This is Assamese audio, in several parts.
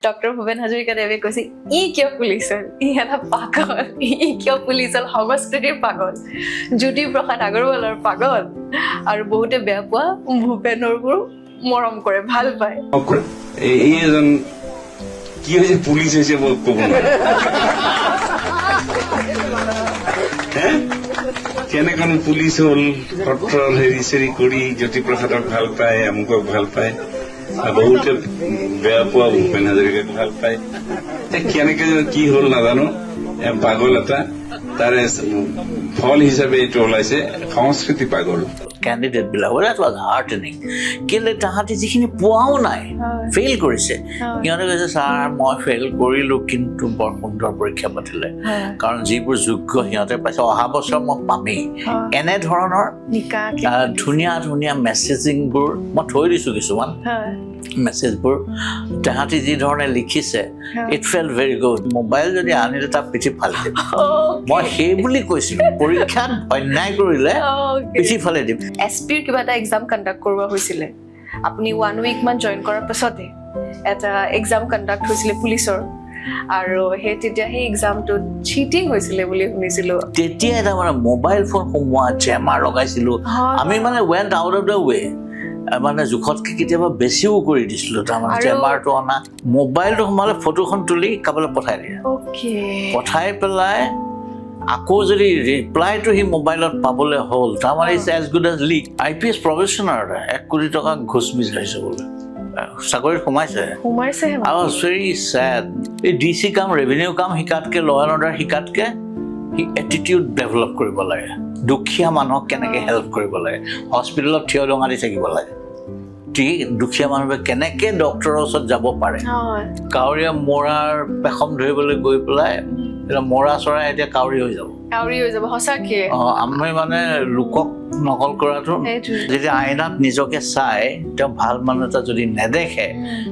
ডক্টৰ ভূপেন হাজৰিকাদেৱে কৈছে ই কিয় পুলিচ হ'ল ই এটা পাগল ই কিয় পুলিচ হ'ল সংস্কৃতিৰ পাগল জ্যোতিপ্ৰসাদ আগৰৱালৰ পাগল আৰু বহুতে বেয়া পোৱা ভূপেনৰবোৰ মৰম কৰে ভাল পায় এই এজন কি হৈছে পুলিচ হৈছে মই ক'ব নোৱাৰো কেনেকৈ পুলিচ হ'ল সত্ৰৰ হেৰি চেৰি কৰি জ্যোতিপ্ৰসাদক ভাল পায় আমুকক ভাল পায় বহুতে বেয়া পোৱা ভূপেন হাজৰিকাক ভাল পায় কেনেকে কি হ'ল নাজানো পাগল এটা তাৰে ফল হিচাপে এইটো ওলাইছে সংস্কৃতি পাগল কেণ্ডিডেট বিলাক that was heartening কিন্তু তাহাঁতি যিখিনি পোৱাও নাই ফেইল কৰিছে সিহঁতে কৈছে ছাৰ মই ফেইল কৰিলো কিন্তু বৰ সুন্দৰ পৰীক্ষা পাতিলে কাৰণ যিবোৰ যোগ্য সিহঁতে পাইছে অহা বছৰ মই পামেই এনেধৰণৰ ধুনীয়া ধুনীয়া মেছেজিংবোৰ মই থৈ দিছোঁ কিছুমান মেছেজবোৰ তাহাঁতি যি ধৰণে লিখিছে it fail very good mobile যদি আনিলে তাক পিঠি ফালি দিম মই সেই বুলি কৈছিলোঁ পৰীক্ষাত অন্যায় কৰিলে পিঠি ফালি দিম এছপিৰ কিবা এটা এক্সাম কণ্ডাক্ট কৰোৱা হৈছিলে আপুনি 1 উইক মান জইন কৰাৰ পাছতে এটা এক্সাম কণ্ডাক্ট হৈছিলে পুলিচৰ আৰু তেতিয়া সেই এক্সামটোত চিটিং হৈছিলে বুলি শুনিছিলোঁ তেতিয়া এটা মানে মোবাইল ফোন সোমোৱা জেমাৰ লগাইছিলোঁ আমি মানে went out of the way মানে জোখতকৈ কেতিয়াবা বেছিও কৰি দিছিলোঁ তাৰমানে জেমাৰটো অনা মোবাইলটো সোমালে ফটোখন তুলি কাৰোবালৈ পঠাই দিয়ে পঠাই পেলাই আকৌ যদি ৰিপ্লাইটো সি মোবাইলত পাবলৈ হ'ল তাৰমানে is as good as like IPS প্ৰফেশ্যনাৰ 1 কোটি টকা ঘোচ বিচাৰিছে বোলে চাকৰিত সোমাইছে I was very sad এই DC কাম ৰেভিনিউ কাম শিকাতকৈ ল এণ্ড অৰ্ডাৰ শিকাতকৈ সি এটিটিউড ডেভেলপ কৰিব লাগে দুখীয়া মানুহক কেনেকৈ হেল্প কৰিব লাগে হস্পিটেলত থিয় ডঙা দি থাকিব লাগে দুখীয়া মানুহে কেনেকৈ ডক্টৰৰ ওচৰত যাব পাৰে কাউৰীয়া মৰাৰ পেখম ধৰিবলৈ গৈ পেলাই এটা মৰা চৰাই এতিয়া কাউৰী হৈ যাব সঁচাকৈ আমি মানে লোকক নকল কৰাটো যেতিয়া আইনাত নিজকে চাই তেওঁ ভাল মানুহ এটা যদি নেদেখে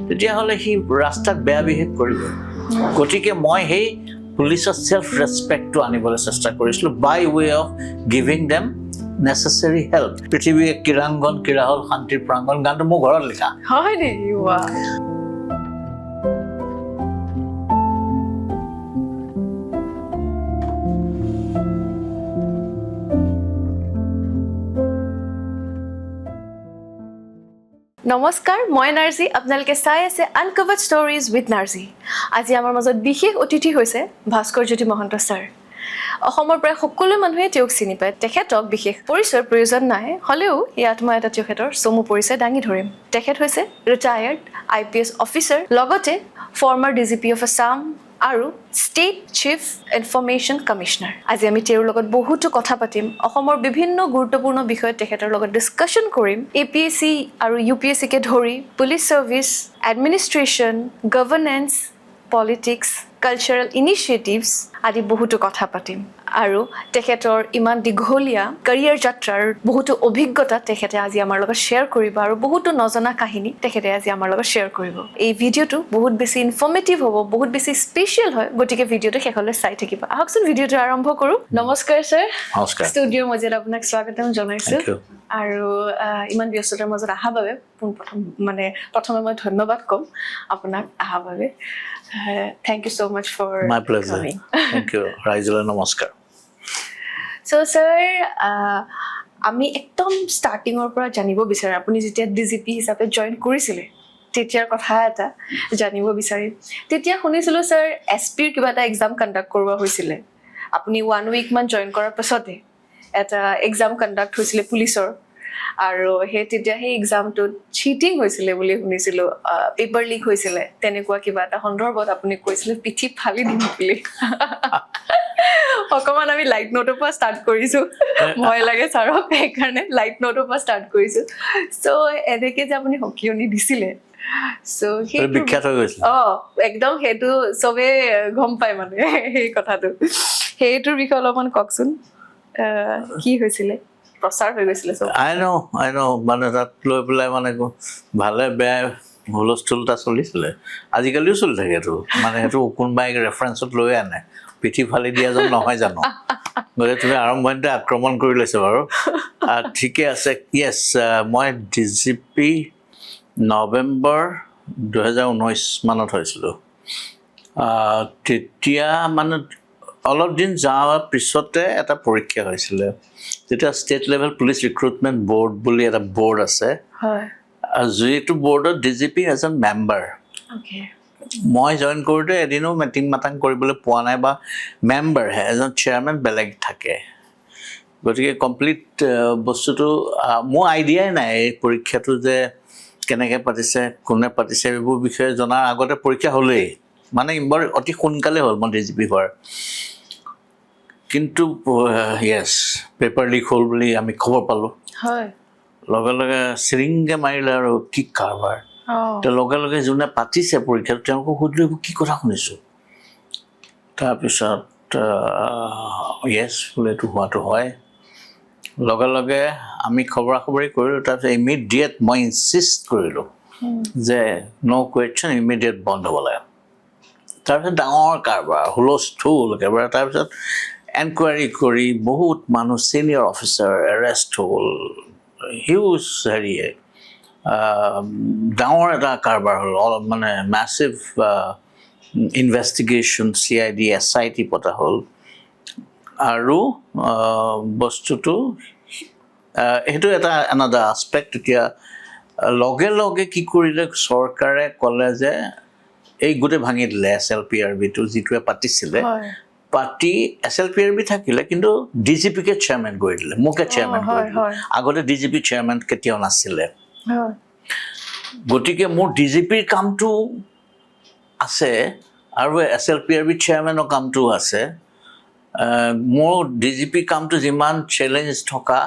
তেতিয়াহ'লে সি ৰাস্তাত বেয়া বিহেভ কৰিব গতিকে মই সেই পুলিচৰ চেল্ফ ৰেচপেক্টটো আনিবলৈ চেষ্টা কৰিছিলোঁ by way of giving them necessary help পৃথিৱী কিৰাংগন কিৰা হ'ল শান্তিৰ প্ৰাংগন গানটো মোৰ ঘৰত লিখা হয় নেকি নমস্কাৰ মই নাৰ্জি আপোনালোকে চাই আছে আনকভাৰ্ড ষ্টৰিজ উইথ নাৰ্জি আজি আমাৰ মাজত বিশেষ অতিথি হৈছে ভাস্কৰজ্যোতি মহন্ত ছাৰ অসমৰ প্ৰায় সকলো মানুহে তেওঁক চিনি পায় তেখেতক বিশেষ পৰিচয়ৰ প্ৰয়োজন নাই হ'লেও ইয়াত মই এটা তেখেতৰ চমু পৰিচয় দাঙি ধৰিম তেখেত হৈছে ৰিটায়াৰ্ড IPS অফিচাৰ লগতে ফৰ্মাৰ DGP অফ আছাম আৰু ষ্টেট চিফ ইনফৰমেশ্যন কমিশ্যনাৰ আজি আমি তেওঁৰ লগত বহুতো কথা পাতিম অসমৰ বিভিন্ন গুৰুত্বপূৰ্ণ বিষয়ত তেখেতৰ লগত ডিছকাশ্যন কৰিম APSC আৰু UPSCকে ধৰি police service administration governance politics cultural initiatives আদি বহুতো কথা পাতিম আৰু তেখেতৰ ইমান দীঘলীয়া কেৰিয়াৰ যাত্ৰাৰ বহুতো অভিজ্ঞতা তেখেতে আজি আমাৰ লগত শ্বেয়াৰ কৰিব আৰু বহুতো নজনা কাহিনী তেখেতে আজি আমাৰ লগত শ্বেয়াৰ কৰিব এই ভিডিঅ'টো বহুত বেছি ইনফৰ্মেটিভ হ'ব বহুত বেছি স্পেচিয়েল হয় গতিকে ভিডিঅ'টো শেষলৈ চাই থাকিব আহকচোন ভিডিঅ'টো আৰম্ভ কৰোঁ নমস্কাৰ ছাৰ ষ্টুডিঅ'ৰ মাজত আপোনাক স্বাগতম জনাইছোঁ আৰু ইমান ব্যস্ততাৰ মাজত অহাৰ বাবে মানে প্ৰথমে মই ধন্যবাদ ক'ম আপোনাক অহাৰ বাবে thank you so much for my pleasure coming. thank you ৰাইজলৈ নমস্কাৰ so sir আমি একদম ষ্টাৰ্টিঙৰ পৰা জানিব বিচাৰোঁ আপুনি যেতিয়া DGP হিচাপে জইন কৰিছিলে তেতিয়াৰ কথা এটা জানিব বিচাৰিম তেতিয়া শুনিছিলোঁ ছাৰ SPৰ কিবা এটা এক্সাম কণ্ডাক্ট কৰোৱা হৈছিলে আপুনি 1 উইক মান জইন কৰাৰ পাছতে এটা এক্সাম কণ্ডাক্ট হৈছিলে পুলিচৰ আৰু তেতিয়া সেই এক্সামটোত চিটিং হৈছিলে বুলি শুনিছিলোঁ পেপাৰ লিক হৈছিলে তেনেকুৱা কিবা এটা সন্দৰ্ভত আপুনি কৈছিলে পিঠি ফালি দিম বুলি অকণমান আমি লাইট নোটৰ পৰা ষ্টাৰ্ট কৰিছোঁ ভয় লাগে ছাৰক সেইকাৰণে লাইট নোটৰ পৰা ষ্টাৰ্ট কৰিছোঁ চ' এনেকৈ যে আপুনি সকিয়নি দিছিলে চ' বিখ্যাত হৈ গৈছিল একদম সেইটো চবেই গম পায় মানে সেই কথাটো সেইটোৰ বিষয়ে অলপমান কওকচোন কি হৈছিলে প্ৰচাৰ হৈ গৈছিলে চব I know মানে তাত লৈ পেলাই মানে ভালে বেয়া হুলস্থুল এটা চলিছিলে আজিকালিও চলি থাকে এইটো মানে সেইটো কোনোবাই ৰেফাৰেঞ্চত লৈ আনে পিঠি ফালি দিয়া যেন নহয় জানো গতিকে তুমি আৰম্ভণিতে আক্ৰমণ কৰি লৈছে বাৰু ঠিকে আছে য়েছ মই DGP নৱেম্বৰ 2019 মানত হৈছিলোঁ তেতিয়া মানে অলপ দিন যোৱাৰ পিছতে এটা পৰীক্ষা হৈছিলে তেতিয়া state level police recruitment board বুলি এটা বৰ্ড আছে হয় আৰু যিটো বৰ্ডত DGP এজন মেম্বাৰ ওকে মই জইন কৰোঁতে এদিনো মিটিং মাটাং কৰিবলৈ পোৱা নাই বা মেম্বাৰহে এজন চেয়াৰমেন বেলেগ থাকে গতিকে কমপ্লিট বস্তুটো মোৰ আইডিয়াই নাই এই পৰীক্ষাটো যে কেনেকৈ পাতিছে কোনে পাতিছে এইবোৰ বিষয়ে জনাৰ আগতে পৰীক্ষা হ'লেই মানে বৰ অতি সোনকালে হ'ল মই DGP হোৱাৰ কিন্তু য়েছ পেপাৰ লিক হ'ল বুলি আমি খবৰ পালোঁ হয় লগে লগে চিৰিংকে মাৰিলে আৰু কি কাৰবাৰ তো লগে লগে যোনে পাতিছে পৰীক্ষাটো তেওঁলোকক সুধিলোঁ কি কথা শুনিছোঁ তাৰপিছত য়েছ বোলে এইটো হোৱাটো হয় লগে লগে আমি খবৰা খবৰি কৰিলোঁ তাৰপিছত ইমিডিয়েট মই ইনচিষ্ট কৰিলোঁ যে ন' কুৱেশ্যন ইমিডিয়েট বন্ধ হ'ব লাগে তাৰপিছত ডাঙৰ কাৰবাৰ হুলস্থুল একেবাৰে তাৰপিছত এনকুৱাৰী কৰি বহুত মানুহ ছিনিয়ৰ অফিচাৰ এৰেষ্ট হ'ল হিউজ হেৰিয়ে ডাঙৰ এটা কাৰবাৰ হ'ল মানে মেছিভ ইনভেষ্টিগেশ্যন CID SIT পতা হ'ল আৰু বস্তুটো সেইটো এটা এনাডাৰ আছপেক্ট এতিয়া লগে লগে কি কৰিলে চৰকাৰে ক'লে যে এই গোটেই ভাঙি দিলে SLPRBটো যিটোৱে পাতিছিলে পাতি SLPRB থাকিলে কিন্তু DGPকে চেয়াৰমেন কৰি দিলে মোকে চেয়াৰমেন কৰি দিলে আগতে DGP চেয়াৰমেন কেতিয়াও নাছিলে গতিকে মোৰ DGPৰ কামটো আছে আৰু SLPRB চেয়াৰমেনৰ কামটো আছে মোৰ DGP কামটো যিমান চেলেঞ্জ থকা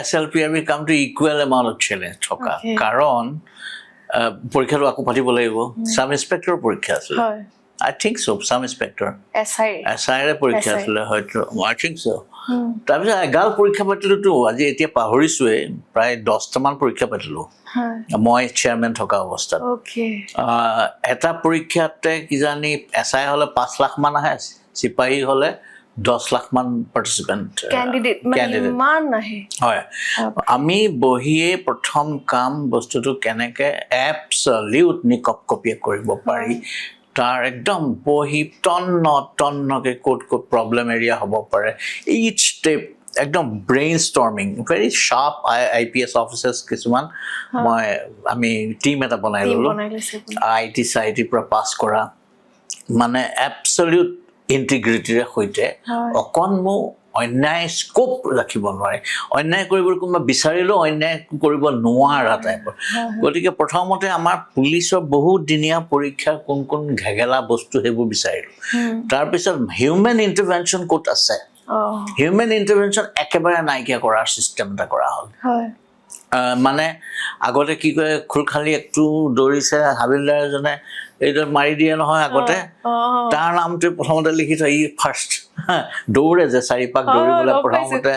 SLPRB কামটো ইকুৱেল এমাউণ্টত চেলেঞ্জ থকা কাৰণ পৰীক্ষাটো আকৌ পাতিব লাগিব সাব ইন্সপেক্টৰ পৰীক্ষা আছিল I think so, some inspector. SI পৰীক্ষা আছিলে হয়তো I think so. তাৰপিছত এগাল পৰীক্ষা পাতিলোতো আজি এতিয়া পাহৰিছোৱে প্ৰায় 10টামান পৰীক্ষা পাতিলোঁ মই চেয়াৰমেন থকা অৱস্থাত এটা পৰীক্ষাতে কিজানি SI হ'লে 5 লাখ মান আহে চিপাহী হ'লে 10 লাখ মান পাৰ্টিচিপেণ্ট কেণ্ডিডেট হয় আমি বহিয়ে প্ৰথম কাম বস্তুটো কেনেকৈ এপছলিউটলি কপিয়ে কৰিব পাৰি তাৰ একদম বহি তন্নকে ক'ত প্ৰব্লেম এৰিয়া হ'ব পাৰে ইচ ষ্টেপ একদম brainstorming very sharp IPS officers কিছুমান আমি টিম এটা বনাই ল'লোঁ IT পৰা পাছ কৰা মানে এপছলিউট ইণ্টিগ্ৰিটিৰে সৈতে অকণো অন্যায় স্কোপ ৰাখিব নোৱাৰে অন্যায় কৰিবলৈ কোনোবা বিচাৰিলেও অন্যায় কৰিব নোৱাৰা টাইপৰ গতিকে প্ৰথমতে আমাৰ পুলিচৰ বহুত দিনীয়া পৰীক্ষাৰ কোন কোন ঘেগেলা বস্তু সেইবোৰ বিচাৰিলোঁ তাৰপিছত হিউমেন ইণ্টাৰভেনশ্যন ক'ত আছে হিউমেন ইণ্টাৰভেনশ্যন একেবাৰে নাইকিয়া কৰাৰ চিষ্টেম এটা কৰা হ'ল মানে আগতে কি কয় খুলখালি একটু দৌৰিছে হাবিলদাৰ এজনে এইডাল মাৰি দিয়ে নহয় আগতে তাৰ নামটো প্ৰথমতে লিখি থয় ই ফাৰ্ষ্ট দৌৰে যে 4 পাক দৌৰিবলৈ প্ৰথমতে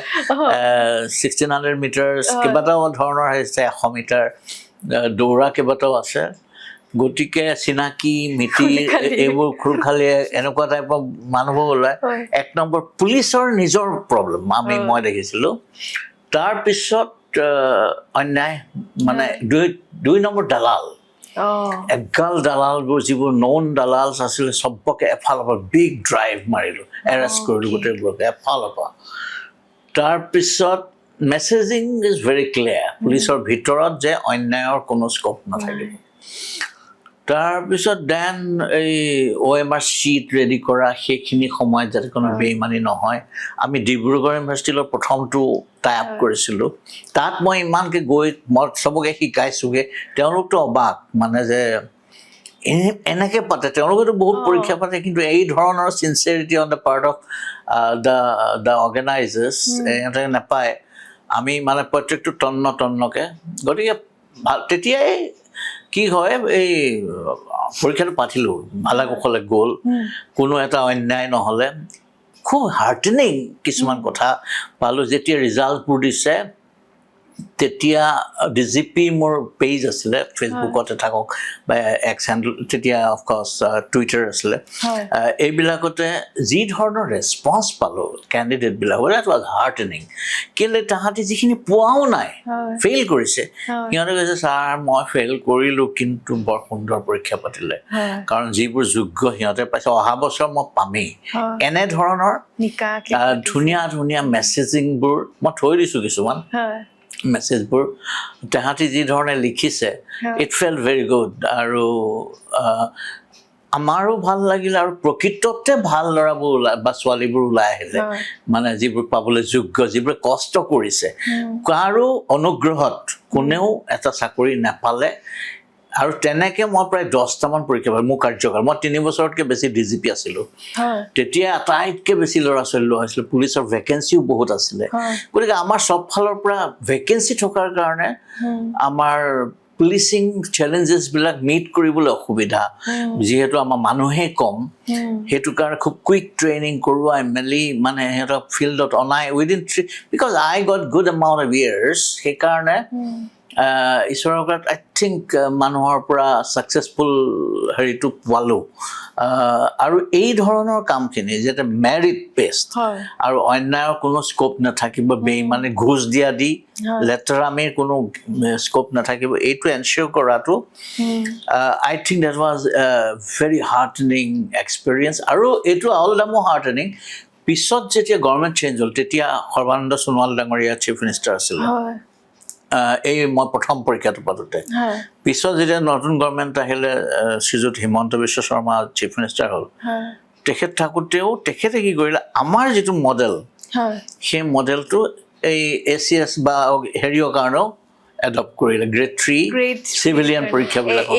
1600 মিটাৰ কেইবাটাও ধৰণৰ হৈছে 100 মিটাৰ দৌৰা কেইবাটাও আছে গতিকে চিনাকি মিতি এইবোৰ খুলখালি এনেকুৱা টাইপৰ মানুহবোৰ ওলায় 1 নম্বৰ পুলিচৰ নিজৰ প্ৰব্লেম মই দেখিছিলোঁ তাৰপিছত অন্যায় মানে 2 নম্বৰ দালাল এগাল দালালবোৰ যিবোৰ নন দালালছ আছিলে চবকে এফালৰ পৰা বিগ ড্ৰাইভ মাৰিলোঁ এৰেষ্ট কৰিলোঁ গোটেইবোৰকে এফালৰ পৰা তাৰপিছত মেছেজিং ইজ ভেৰি ক্লিয়াৰ পুলিচৰ ভিতৰত যে অন্যায়ৰ কোনো স্কোপ নাথাকিব তাৰপিছত দেন এই OMR শ্বীট ৰেডি কৰা সেইখিনি সময়ত যাতে কোনো বেইমানি নহয় আমি ডিব্ৰুগড় ইউনিভাৰ্চিটিৰ প্ৰথমটো টাই আপ কৰিছিলোঁ তাত মই ইমানকৈ গৈ মই চবকে শিকাইছোঁগৈ তেওঁলোকতো অবাক মানে যে এনেকৈ পাতে তেওঁলোকেতো বহুত পৰীক্ষা পাতে কিন্তু এই ধৰণৰ sincerity on the part of the organisers ইহঁতে নাপায় আমি মানে প্ৰত্যেকটো তন্নকৈ গতিকে তেতিয়াই কি হয় এই পৰীক্ষাটো পাতিলোঁ ভালে কুশলে গ'ল কোনো এটা অন্যায় নহ'লে খুব হাৰ্টেনিং কিছুমান কথা পালোঁ যেতিয়া ৰিজাল্টবোৰ দিছে তেতিয়া ডিজিপি মোৰ পেজ আছিলে ফেচবুকতে থাকক বা এক্স হেণ্ডল তেতিয়া অফক'ৰ্চ টুইটাৰ আছিলে এইবিলাকতে যি ধৰণৰ ৰেছপন্স পালোঁ কেণ্ডিডেটবিলাকৰ ডেট ৱাজ হাৰ্টেনিং কেলৈ তাহাঁতি যিখিনি পোৱাও নাই ফেইল কৰিছে সিহঁতে কৈছে ছাৰ মই ফেইল কৰিলোঁ কিন্তু বৰ সুন্দৰ পৰীক্ষা পাতিলে কাৰণ যিবোৰ যোগ্য সিহঁতে পাইছে অহা বছৰ মই পামেই এনেধৰণৰ ধুনীয়া ধুনীয়া মেছেজিংবোৰ মই থৈ দিছোঁ কিছুমান মেছেজবোৰ তাহাঁতি যি ধৰণে লিখিছে ইট ফেল ভেৰি গুড আৰু আমাৰো ভাল লাগিলে আৰু প্ৰকৃততে ভাল ল'ৰাবোৰ ওলাই বা ছোৱালীবোৰ ওলাই আহিলে মানে যিবোৰ পাবলৈ যোগ্য যিবোৰে কষ্ট কৰিছে কাৰো অনুগ্ৰহত কোনেও এটা চাকৰি নাপালে আৰু তেনেকৈ মই প্ৰায় 10টামান পৰীক্ষা পালোঁ মোৰ কাৰ্যকাল মই 3 বছৰতকৈ বেছি ডিজিপি আছিলোঁ তেতিয়া আটাইতকৈ বেছি ল'ৰা ছোৱালী লোৱা হৈছিলোঁ পুলিচৰ ভেকেঞ্চিও বহুত আছিলে গতিকে আমাৰ চব ফালৰ পৰা ভেকেঞ্চি থকাৰ কাৰণে আমাৰ পুলিচিং চেলেঞ্জেছবিলাক মিট কৰিবলৈ অসুবিধা যিহেতু আমাৰ মানুহে কম সেইটো কাৰণে খুব কুইক ট্ৰেইনিং কৰোৱাই মেলি মানে সিহঁতক ফিল্ডত অনাই within because I got good amount of years সেইকাৰণে ঈশ্বৰৰ ওপৰত আই থিংক মানুহৰ পৰা ছাকচেছফুল হেৰিটো পালোঁ আৰু এই ধৰণৰ কামখিনি যাতে মেৰিট বেষ্ট আৰু অন্যায়ৰ কোনো স্ক'প নাথাকিব বেইমানে ঘোচ দিয়া দি লেতেৰামিৰ কোনো স্ক'প নাথাকিব এইটো এনচিয়'ৰ কৰাটো I think that was very heartening experience আৰু এইটো অল দ্য মোৰ হাৰ্টেনিং পিছত যেতিয়া গভৰ্ণমেণ্ট চেঞ্জ হ'ল তেতিয়া সৰ্বানন্দ সোণোৱাল ডাঙৰীয়া চিফ মিনিষ্টাৰ আছিলে এই মই প্ৰথম পৰীক্ষাটো পাতোঁতে পিছত যেতিয়া নতুন গভৰ্ণমেণ্ট আহিলে শ্ৰীযুত হিমন্ত বিশ্ব শৰ্মা চিফ মিনিষ্টাৰ হ'ল তেখেত থাকোঁতেও তেখেতে কি কৰিলে আমাৰ যিটো মডেল সেই মডেলটো এই ACS বা হেৰিৰ কাৰণেও এডপ্ট কৰিলে গ্ৰেড 3 চিভিলিয়ান পৰীক্ষাবিলাকৰ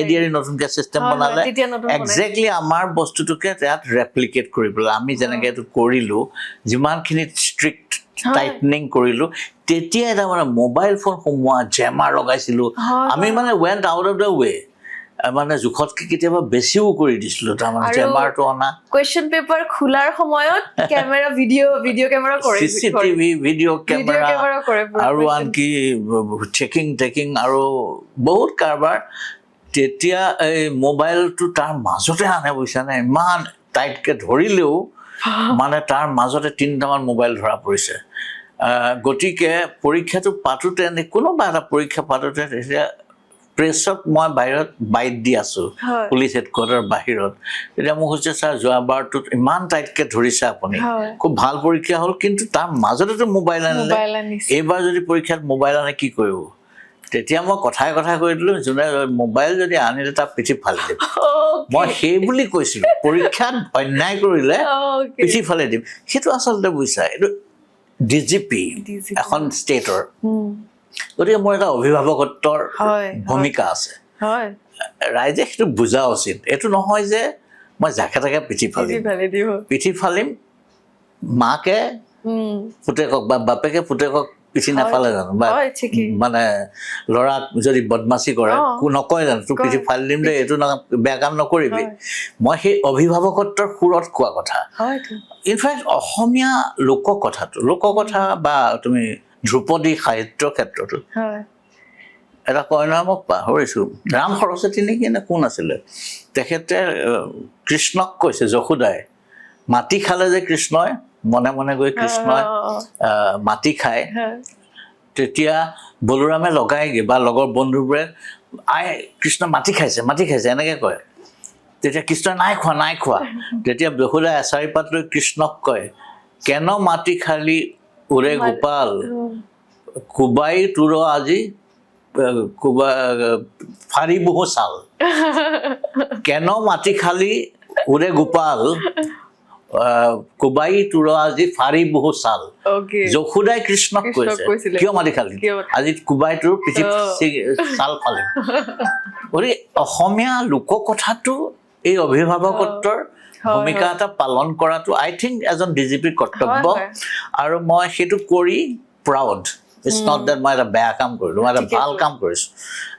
ADRE নতুনকৈ চিষ্টেম বনালে একজেক্টলি আমাৰ বস্তুটোকে তাত ৰেপ্লিকেট কৰিবলৈ আমি যেনেকৈ এইটো কৰিলোঁ যিমানখিনি ষ্ট্ৰিক্ট টাইটনিং কৰিলোঁ তেতিয়া এটা মানে মোবাইল ফোন সোমোৱা জেমাৰ লগাইছিলোঁ আমি মানে went out of the way মানে জোখতকৈ কেতিয়াবা বেছিও কৰি দিছিলোঁ তাৰমানে জেমাৰটো অনা কুৱেশ্যন পেপাৰ খোলাৰ সময়ত কেমেৰা ভিডিঅ' কেমেৰা কৰে CCTV ভিডিঅ' কেমেৰা আৰু আনকি চেকিং আৰু বহুত কাৰবাৰ তেতিয়া এই মোবাইলটো তাৰ মাজতে আনে বুজিছানে ইমান টাইটকৈ ধৰিলেও মানে তাৰ মাজতে 3টামান মোবাইল ধৰা পৰিছে গতিকে পৰীক্ষাটো পাতোঁতে কোনোবা এটা পৰীক্ষা পাতোঁতে তেতিয়া প্ৰেছত মই বাহিৰত বাইট দি আছোঁ পুলিচ হেডকোৱাৰ্টাৰ বাহিৰত তেতিয়া মোক কৈছে ছাৰ যোৱাবাৰটোত ইমান টাইটকৈ ধৰিছে আপুনি খুব ভাল পৰীক্ষা হ'ল কিন্তু তাৰ মাজতেতো মোবাইল আনিলে এইবাৰ যদি পৰীক্ষাত মোবাইল আনে কি কৰিব তেতিয়া মই কথাই কৈ দিলোঁ যোনে মোবাইল যদি আনিলে তাক পিঠি ফালি দিম মই সেই বুলি কৈছিলোঁ পৰীক্ষাত অন্যায় কৰিলে পিঠি ফালি দিম সেইটো আচলতে বুজিছা এইটো ডিজিপি এখন ষ্টেটৰ গতিকে মোৰ এটা অভিভাৱকত্বৰ ভূমিকা আছে ৰাইজে সেইটো বুজা উচিত এইটো নহয় যে মই যাকে তাকে পিঠি ফালিম মাকে পুতেকক বা বাপেকে পুতেকক পিঠি নাপালে জানো বা মানে ল'ৰাক যদি বদমাচি কৰে নকয় জানো তোক পিঠি ফালি দিম দেই এইটো বেয়া কাম নকৰিবি মই সেই অভিভাৱকত্বৰ সুৰত কোৱা কথা ইনফেক্ট অসমীয়া লোককথা বা তুমি ধ্ৰুপদী সাহিত্যৰ ক্ষেত্ৰতো এটা কয় নহয় মই পাহৰিছোঁ ৰাম সৰস্বতী নেকি নে কোন আছিলে তেখেতে কৃষ্ণক কৈছে যশোদাই মাটি খালে যে কৃষ্ণই মনে মনে গৈ কৃষ্ণই মাটি খায় তেতিয়া বলোৰামে লগায়গৈ বা লগৰ বন্ধুবোৰে কৃষ্ণ মাটি খাইছে এনেকৈ কয় তেতিয়া কৃষ্ণই নাই খোৱা তেতিয়া যশোদাই এচাৰি পাত লৈ কৃষ্ণক কয় কেন মাটি খালি ওৰে গোপাল কোবাই তোৰ আজি ফাৰি বহু চাল কেন মাটি খালি ওৰে গোপাল কোবাই তোৰ আজি ফাৰি বহু চাল যশোদাই কৃষ্ণক কৈছে কিয় মাটি খালি আজি কোবাই তোৰ পিঠি চাল ফালিম গতিকে অসমীয়া লোককথাটো এই অভিভাৱকত্বৰ ভূমিকা এটা পালন কৰাটো আই থিংক এজন ডিজিপিৰ কৰ্তব্য আৰু মই সেইটো কৰি প্ৰাউড ইটছ নট ডেট মই এটা বেয়া কাম কৰিলোঁ মই এটা ভাল কাম কৰিছোঁ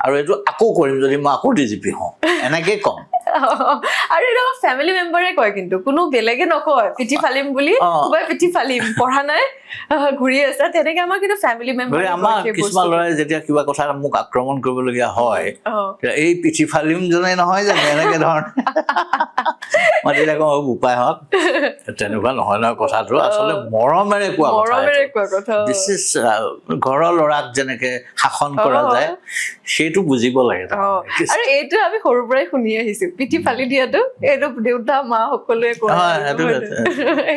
আৰু এইটো আকৌ কৰিম যদি মই আকৌ ডিজিপি হওঁ এনেকৈ ক'ম আৰু এটা ফেমিলি মেম্বাৰে কয়, কিন্তু কোনো বেলেগে নকয় পিঠি ফালিম বুলি, কোবাই পিঠি ফালিম, পঢ়া নাই ঘূৰি আছে, তেনেকে আমাৰ কিন্তু ফেমিলি মেম্বাৰে আমাৰ কিছুমান ল'ৰাই যেতিয়া কিবা কথা মোক আক্ৰমণ কৰিবলগীয়া হয়, এই পিঠি ফালিম জনে নহয় জানো এনেকে ধৰণে মই তেতিয়া কওঁ উপায় হওক, তেনেকুৱা নহয় নহয় কথাটো, আচলতে মৰমেৰে কোৱা কথা। দিছ ইজ ঘৰৰ ল'ৰাক যেনেকে শাসন কৰা যায় সেইটো বুজিব লাগে। আৰু এইটো আমি সৰুৰ পৰাই শুনি আহিছো, পিঠি ফালি দিয়াটো এইটো দেউতা মা সকলোৱে কয়,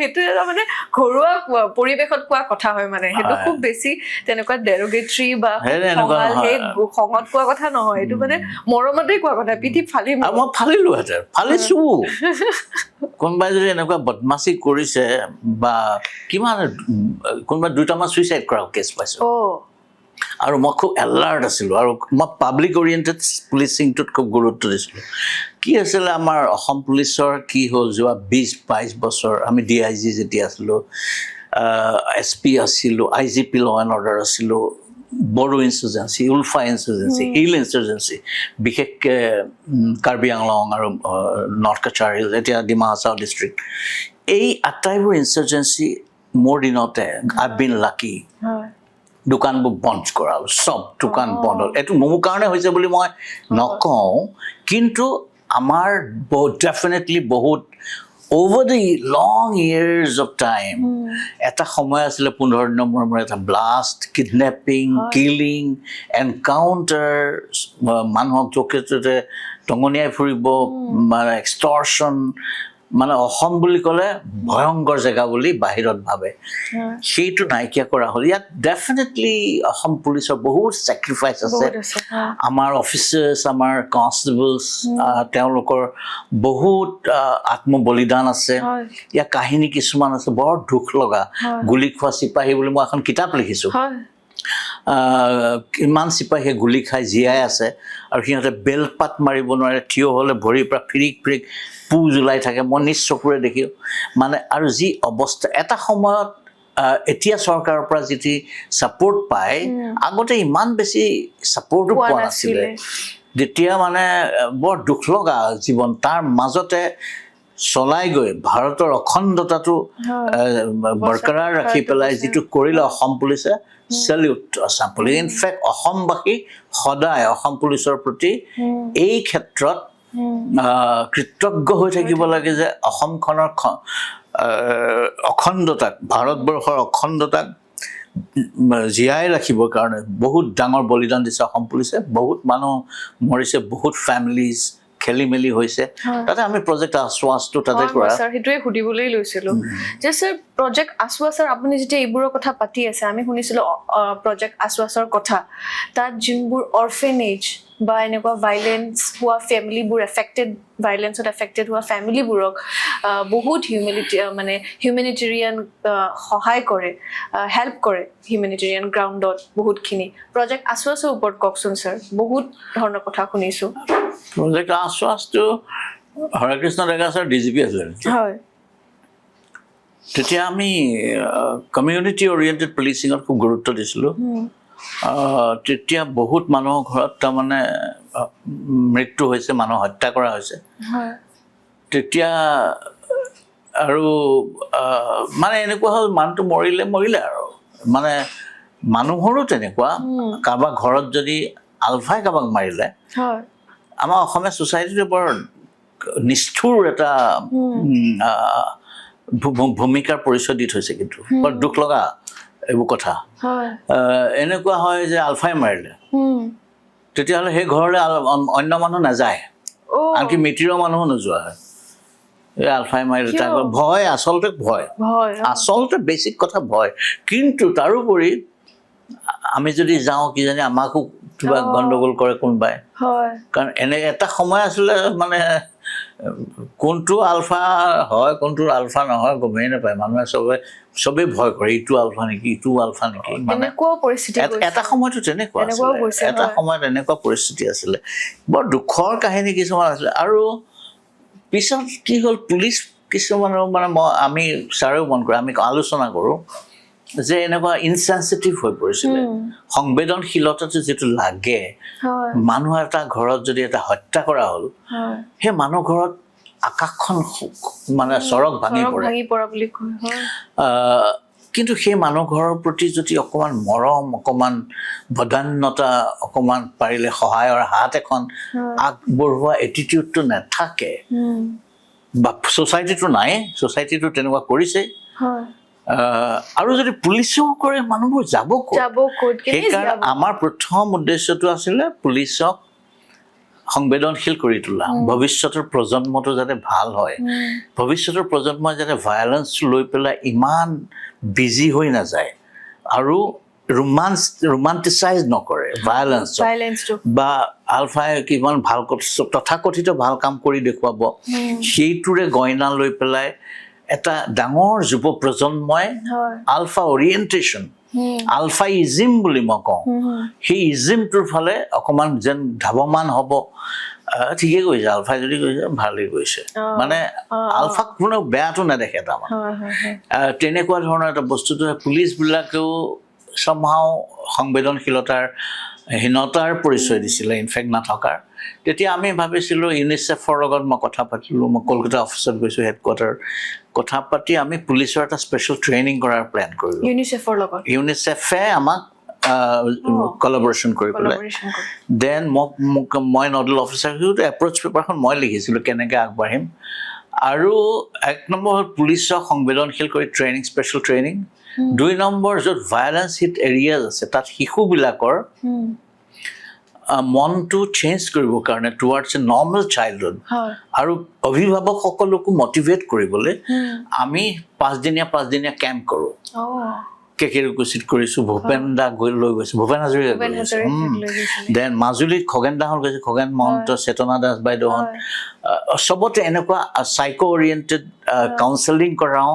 সেইটো এটা মানে ঘৰুৱা পৰিৱেশত কোৱা কথা হয়, মানে সেইটো খুব বেছি তেনেকুৱা ডেৰোগেটৰী বা খঙত কোৱা কথা নহয়, এইটো মানে মৰমতে কোৱা কথা, পিঠি ফালিম। মই ফালিলোহেঁতেন, ফালিছো। কোনোবাই যদি এনেকুৱা বদমাচি কৰিছে বা কিমান কোনোবা 2টামান চুইচাইড কৰা কেছ পাইছো, আৰু মই খুব এলাৰ্ট আছিলোঁ, আৰু মই পাব্লিক অৰিয়েণ্টেড পুলিচিংটোত খুব গুৰুত্ব দিছিলোঁ। কি আছিলে আমাৰ অসম পুলিচৰ কি হ'ল, যোৱা 20-22 বছৰ আমি DIG যেতিয়া আছিলোঁ, SP আছিলোঁ, IGP ল এণ্ড অৰ্ডাৰ আছিলোঁ, বড়ো ইনচাৰ্জেঞ্চি, উলফা ইনচাৰ্জেঞ্চি, হিল ইনচাৰ্জেঞ্চি, বিশেষকৈ কাৰ্বি আংলং আৰু নৰ্থ কাছাৰ হিল, এতিয়া ডিমা হাছাও ডিষ্ট্ৰিক্ট, এই আটাইবোৰ ইনচাৰ্জেঞ্চি মোৰ দিনতে আই বিন লাকি দোকানবোৰ বন্ধ কৰা হ'ল, চব দোকান বন্ধ হ'ল। এইটো মোৰ কাৰণে হৈছে বুলি মই নকওঁ, কিন্তু আমাৰ ডেফিনেটলি বহুত over the long years of time, এটা সময় আছিলে 15 দিনৰ মূৰে এটা ব্লাষ্ট, কিডনেপিং, কিলিং, এনকাউণ্টাৰ, মানুহক য'তে ত'তে টঙনিয়াই ফুৰিব, মানে এক্সটৰ্চন, মানে অসম বুলি ক'লে ভয়ংকৰ জেগা বুলি বাহিৰত ভাবে, সেইটো নাইকিয়া কৰা হ'ল। ইয়াত ডেফিনেটলি অসম পুলিচৰ বহুত ছেক্ৰিফাইচ আছে, আমাৰ অফিচাৰ্ছ, আমাৰ কনষ্টেবলছ, তেওঁলোকৰ বহুত আত্মবলিদান আছে। ইয়াৰ কাহিনী কিছুমান আছে বৰ দুখ লগা, গুলি খোৱা চিপাহী বুলি মই এখন কিতাপ লিখিছোঁ। কিমান চিপাহীয়ে গুলি খাই জীয়াই আছে, আৰু সিহঁতে বেলপাত মাৰিব নোৱাৰে, থিয় হ'লে ভৰিৰ পৰা ফিৰিক ফিৰিক পু জ্বলাই থাকে, মই নিজ চকুৰে দেখি, মানে আৰু যি অৱস্থা। এটা সময়ত এতিয়া চৰকাৰৰ পৰা যিটি ছাপোৰ্ট পায়, আগতে ইমান বেছি ছাপোৰ্টো পোৱা নাছিলে, যেতিয়া মানে বৰ দুখ লগা জীৱন, তাৰ মাজতে চলাই গৈ ভাৰতৰ অখণ্ডতাটো বৰকৰাৰ ৰাখি পেলাই যিটো কৰিলে অসম পুলিচে, চেলিউট আছাম পুলিচ। ইনফেক্ট অসমবাসী সদায় অসম পুলিচৰ প্ৰতি এই ক্ষেত্ৰত কৃতজ্ঞ হৈ থাকিব লাগে, যে অসমখনৰ অখণ্ডতাক, ভাৰতবৰ্ষৰ অখণ্ডতাক জীয়াই ৰাখিবৰ কাৰণে বহুত ডাঙৰ বলিদান দিছে অসম পুলিচে। বহুত মানুহ মৰিছে, বহুত ফেমিলিজ খেলি মেলি হৈছে। তাতে আমি প্ৰজেক্ট আছৱাছটো তাতে কৰা, সেইটোৱে সুধিবলৈ লৈছিলোঁ যে স্যাৰ প্ৰজেক্ট আছৱাছৰ আপুনি যেতিয়া এইবোৰৰ কথা পাতি আছে, আমি শুনিছিলোঁ প্ৰজেক্ট আছৱাছৰ কথা, তাত যোনবোৰ অৰ্ফেনেজ বা এনেকুৱা ভাইলেঞ্চ হোৱা ফেমিলিবোৰ, ভাইলেঞ্চত এফেক্টেড হোৱা ফেমিলিবোৰক বহুত হিউমেনিটেৰিয়ান সহায় কৰে, হেল্প কৰে হিউমেনিটেৰিয়ান গ্ৰাউণ্ডত বহুতখিনি। প্ৰজেক্ট আছৱাছৰ ওপৰত কওকচোন ছাৰ, বহুত ধৰণৰ কথা শুনিছোঁ। প্ৰজেক্ট আছৱাছটো হৰেকৃষ্ণ ডেকা ছাৰ DGP আছিলে, হয়, তেতিয়া আমি কমিউনিটি অৰিয়েণ্টেড পুলিচিঙত খুব গুৰুত্ব দিছিলোঁ। তেতিয়া বহুত মানুহৰ ঘৰত তাৰমানে মৃত্যু হৈছে, মানুহ হত্যা কৰা হৈছে। তেতিয়া আৰু মানে এনেকুৱা হ'ল, মানুহটো মৰিলে আৰু মানে মানুহৰো তেনেকুৱা, কাৰোবাৰ ঘৰত যদি আলফাই কাৰোবাক মাৰিলে, আমাৰ অসমীয়া ছ'চাইটিটো বৰ নিষ্ঠুৰ এটা ভূমিকাৰ পৰিচয় দি থৈছে, কিন্তু বৰ দুখ লগা এইবোৰ কথা। এনেকুৱা হয় যে আলফাই মাৰিলে, তেতিয়াহ'লে সেই ঘৰলৈ অন্য মানুহ নাযায়, আনকি মিতিৰৰ মানুহো নোযোৱা হয়। এই আলফাই মাৰিলে, তাৰ ভয়, আচলতে বেছিক কথা ভয়। কিন্তু তাৰোপৰি আমি যদি যাওঁ, কিজানি আমাকো কিবা গণ্ডগোল কৰে কোনোবাই, কাৰণ এনে এটা সময় আছিলে মানে কোনটো আলফা হয় কোনটো আলফা নহয় গমেই নাপায়, মানুহে চবেই ভয় কৰে, ইটো আলফা নেকি, ইটো আলফা নেকি। মানে এটা সময়তো তেনেকুৱা আছিলে, এটা সময়ত এনেকুৱা পৰিস্থিতি আছিলে, বৰ দুখৰ কাহিনী কিছুমান আছিলে। আৰু পিছত কি হ'ল, পুলিচ কিছুমানৰ মানে আমি ছাৰেও মন কৰোঁ, আমি আলোচনা কৰোঁ, যে এনেকুৱা ইনসেনচিটিভ হৈ পৰিছিলে সংবেদনশীলতাটো যিটো লাগে হয় মানুহ এটা ঘৰত যদি এটা হত্যা কৰা হ'ল হয় সেই মানুহ ঘৰত আকাশখন মানে চৰক ভাঙি পৰে ভাঙি পৰা বুলি কয় হয় কিন্তু সেই মানুহ ঘৰৰ প্ৰতি যদি অকণমান মৰম অকণমান বদান্যতা অকণমান পাৰিলে সহায়ৰ হাত এখন আগবঢ়োৱা এটিটিউডটো নাথাকে বা ছ'চাইটিটো নাই ছ'চাইটিটো তেনেকুৱা কৰিছে হয় আৰু যদি পুলিচেও কৰে মানুহবোৰ যাব ক'ত যাব ক'ত সেইকাৰণে আমাৰ প্ৰথম উদ্দেশ্যটো আছিলে পুলিচক সংবেদনশীল কৰি তোলা ভৱিষ্যতৰ প্ৰজন্মটো যাতে ভাল হয় ভৱিষ্যতৰ প্ৰজন্মই যাতে ভায়োলেন্স লৈ পেলাই ইমান বিজি হৈ নাযায় আৰু ৰোমান্টিচাইজ নকৰে ভায়োলেন্সটো বা আলফাই কিমান ভাল তথাকথিত ভাল কাম কৰি দেখুৱাব সেইটোৰে গইনা লৈ পেলাই এটা ডাঙৰ যুৱ প্ৰজন্মই আলফা অৰিয়েণ্টেশ্যন আলফাইজিম বুলি মই কওঁ সেই ইজিমটোৰ ফালে অকণমান যেন ধাৱমান হ'ব ঠিকেই কৈছে আলফাই যদি কৈছে ভালেই কৈছে মানে আলফাক কোনো বেয়াটো নেদেখে তাৰমানে তেনেকুৱা ধৰণৰ এটা বস্তুটো পুলিচবিলাকেও somehow সংবেদনশীলতাৰ হীনতাৰ পৰিচয় দিছিলে ইনফেক্ট নথকাৰ তেতিয়া আমি ভাবিছিলোঁ ইউনিচেফৰ লগত মই কথা পাতিলোঁ মই কলকাতা অফিচত গৈছোঁ হেডকোৱাৰ্টাৰ কথা পাতি আমি পুলিচৰ এটা স্পেচিয়েল ট্ৰেইনিং কৰাৰ প্লেন কৰিলোঁ ইউনিচেফৰ লগত ইউনিচেফে আমাক কলাবৰেশ্যন কৰি পেলাই দেন মই নডেল অফিচাৰ এপ্ৰ'চ পেপাৰখন মই লিখিছিলোঁ কেনেকৈ আগবাঢ়িম আৰু এক নম্বৰ হ'ল পুলিচক সংবেদনশীল কৰি ট্ৰেইনিং স্পেচিয়েল ট্ৰেইনিং 2 নম্বৰ য'ত ভায়োলেন্স হিট এৰিয়াজ আছে তাত শিশুবিলাকৰ মনটো চেঞ্জ কৰিবৰ কাৰণে টুৱাৰ্ডছ এ নৰ্মেল চাইল্ডহুড আৰু অভিভাৱকসকলকো মটিভেট কৰিবলৈ আমি 5 দিনীয়া কেম্প কৰোঁ কেকেৰুকুচিত কৰিছোঁ ভূপেন দা লৈ গৈছোঁ ভূপেন হাজৰিকা দেন মাজুলীত খগেন দাহঁত গৈছে খগেন মহন্ত চেতনা দাস বাইদেউহঁত চবতে এনেকুৱা চাইকো অৰিয়েণ্টেড কাউন্সেলিং কৰাওঁ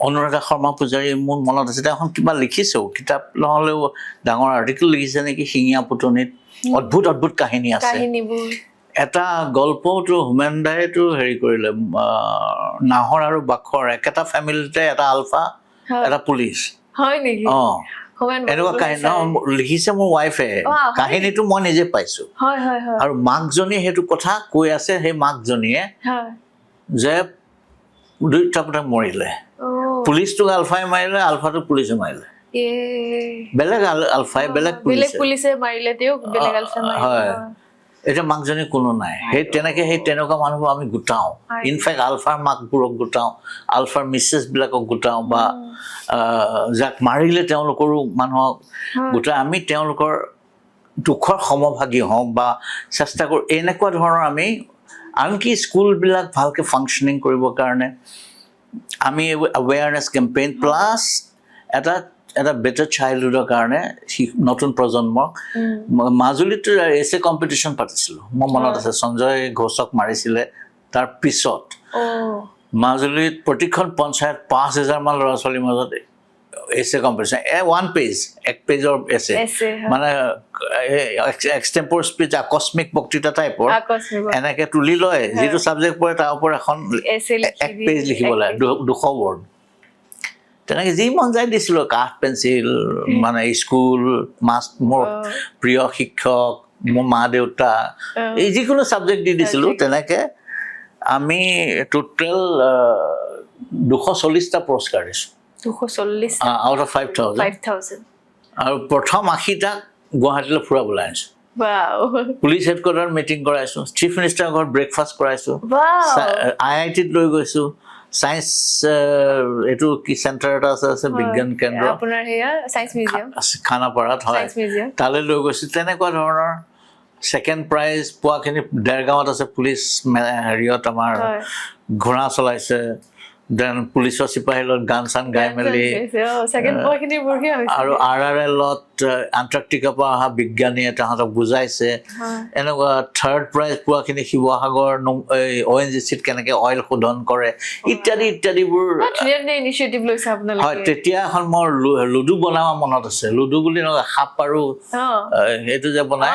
অনুৰাধা শৰ্মা পূজাৰী মোৰ মনত আছে তেওঁ এখন কিবা লিখিছেও কিতাপ নহ'লেও ডাঙৰ আৰ্টিকেল লিখিছে নেকি শিঙীয়া পুতনিত অদ্ভুত কাহিনী আছে এটা গল্পটো হোমেন দায়েতো হেৰি কৰিলে নাহৰ আৰু বাখৰ একেটা ফেমিলিতে এটা আলফা এটা পুলিচ হয় নেকি এনেকুৱা কাহিনী লিখিছে মোৰ ৱাইফে কাহিনীটো মই নিজে পাইছোঁ আৰু মাকজনীয়ে সেইটো কথা কৈ আছে সেই মাকজনীয়ে যে দুইটা পুতেক মৰিলে পুলিচটোক আলফাই মাৰিলে আলফাটো পুলিচে মাৰিলে বেলেগ আলফাই বেলেগ পুলিচে মাৰিলে হয় এতিয়া মাকজনী কোনো নাই সেই তেনেকুৱা মানুহবোৰ আমি গোটাওঁ ইনফেক্ট আলফাৰ মাকবোৰক গোটাওঁ আলফাৰ মিছেছবিলাকক গোটাওঁ বা যাক মাৰিলে তেওঁলোকৰো মানুহক গোটাই আমি তেওঁলোকৰ দুখৰ সমভাগী হওঁ বা চেষ্টা কৰোঁ এনেকুৱা ধৰণৰ আমি আনকি স্কুলবিলাক ভালকৈ ফাংচনিং কৰিবৰ কাৰণে আমি আৱেৰনেছ কেম্পেইন প্লাছ এটা বেটাৰ চাইল্ডহুডৰ কাৰণে নতুন প্ৰজন্মক মাজুলীত এছে কম্পিটিশ্যন পাতিছিলোঁ মোৰ মনত আছে সঞ্জয় ঘোষক মাৰিছিলে তাৰ পিছত মাজুলীত প্ৰতিখন পঞ্চায়ত 5,000 মান ল'ৰা ছোৱালীৰ মাজত এছে কম্পিটিশ্যন এক পেজৰ এছে মানে এক্সটেম্পৰ স্পীচ আকস্মিক বক্তৃতা টাইপৰ এনেকৈ তুলি লয় যিটো ছাবজেক্ট পৰে তাৰ ওপৰত এখন এক পেজ লিখিব লাগে 200 ৱৰ্ড তেনেকৈ যি মন যায় দিছিলোঁ কাঠ পেঞ্চিল মানে স্কুল মোৰ প্ৰিয় শিক্ষক মোৰ মা দেউতা এই যিকোনো ছাবজেক্ট দি দিছিলোঁ তেনেকৈ আমি টোটেল 240টা পুৰস্কাৰ দিছোঁ 240 আউট অফ 5,000 আৰু প্ৰথম 80টাক গুৱাহাটীলৈ ফুৰাবলৈ আনিছোঁ পুলিচ হেডকোৱাৰ্টাৰ মিটিং কৰাইছোঁ চিফ মিনিষ্টাৰৰ ঘৰত ব্ৰেকফাষ্ট কৰাইছোঁ IITত লৈ গৈছোঁ সায়েন্স এইটো কি চেণ্টাৰ এটা আছে বিজ্ঞান কেন্দ্ৰ আপোনাৰ হেয়া সায়েন্স মিউজিয়াম খানাপাৰাত হয় তালৈ লৈ গৈছোঁ তেনেকুৱা ধৰণৰ ছেকেণ্ড প্ৰাইজ পোৱাখিনি দেৰগাঁৱত আছে পুলিচ হেৰিয়ত আমাৰ ঘোঁৰা চলাইছে দেন পুলিচৰ চিপাহীৰ লগত গান চান গাই মেলি আৰু RRLত আণ্টাৰ্কটিকাৰ পৰা অহা বিজ্ঞানীয়ে তাহাঁতক বুজাইছে এনেকুৱা থাৰ্ড প্ৰাইজ পোৱাখিনি শিৱসাগৰ ONGCত কেনেকৈ অইল শোধন কৰে ইত্যাদিবোৰ হয় তেতিয়া এখন মোৰ লুডু বনাব মনত আছে লুডু বুলি নহয় সাপ আৰু সেইটো যে বনাই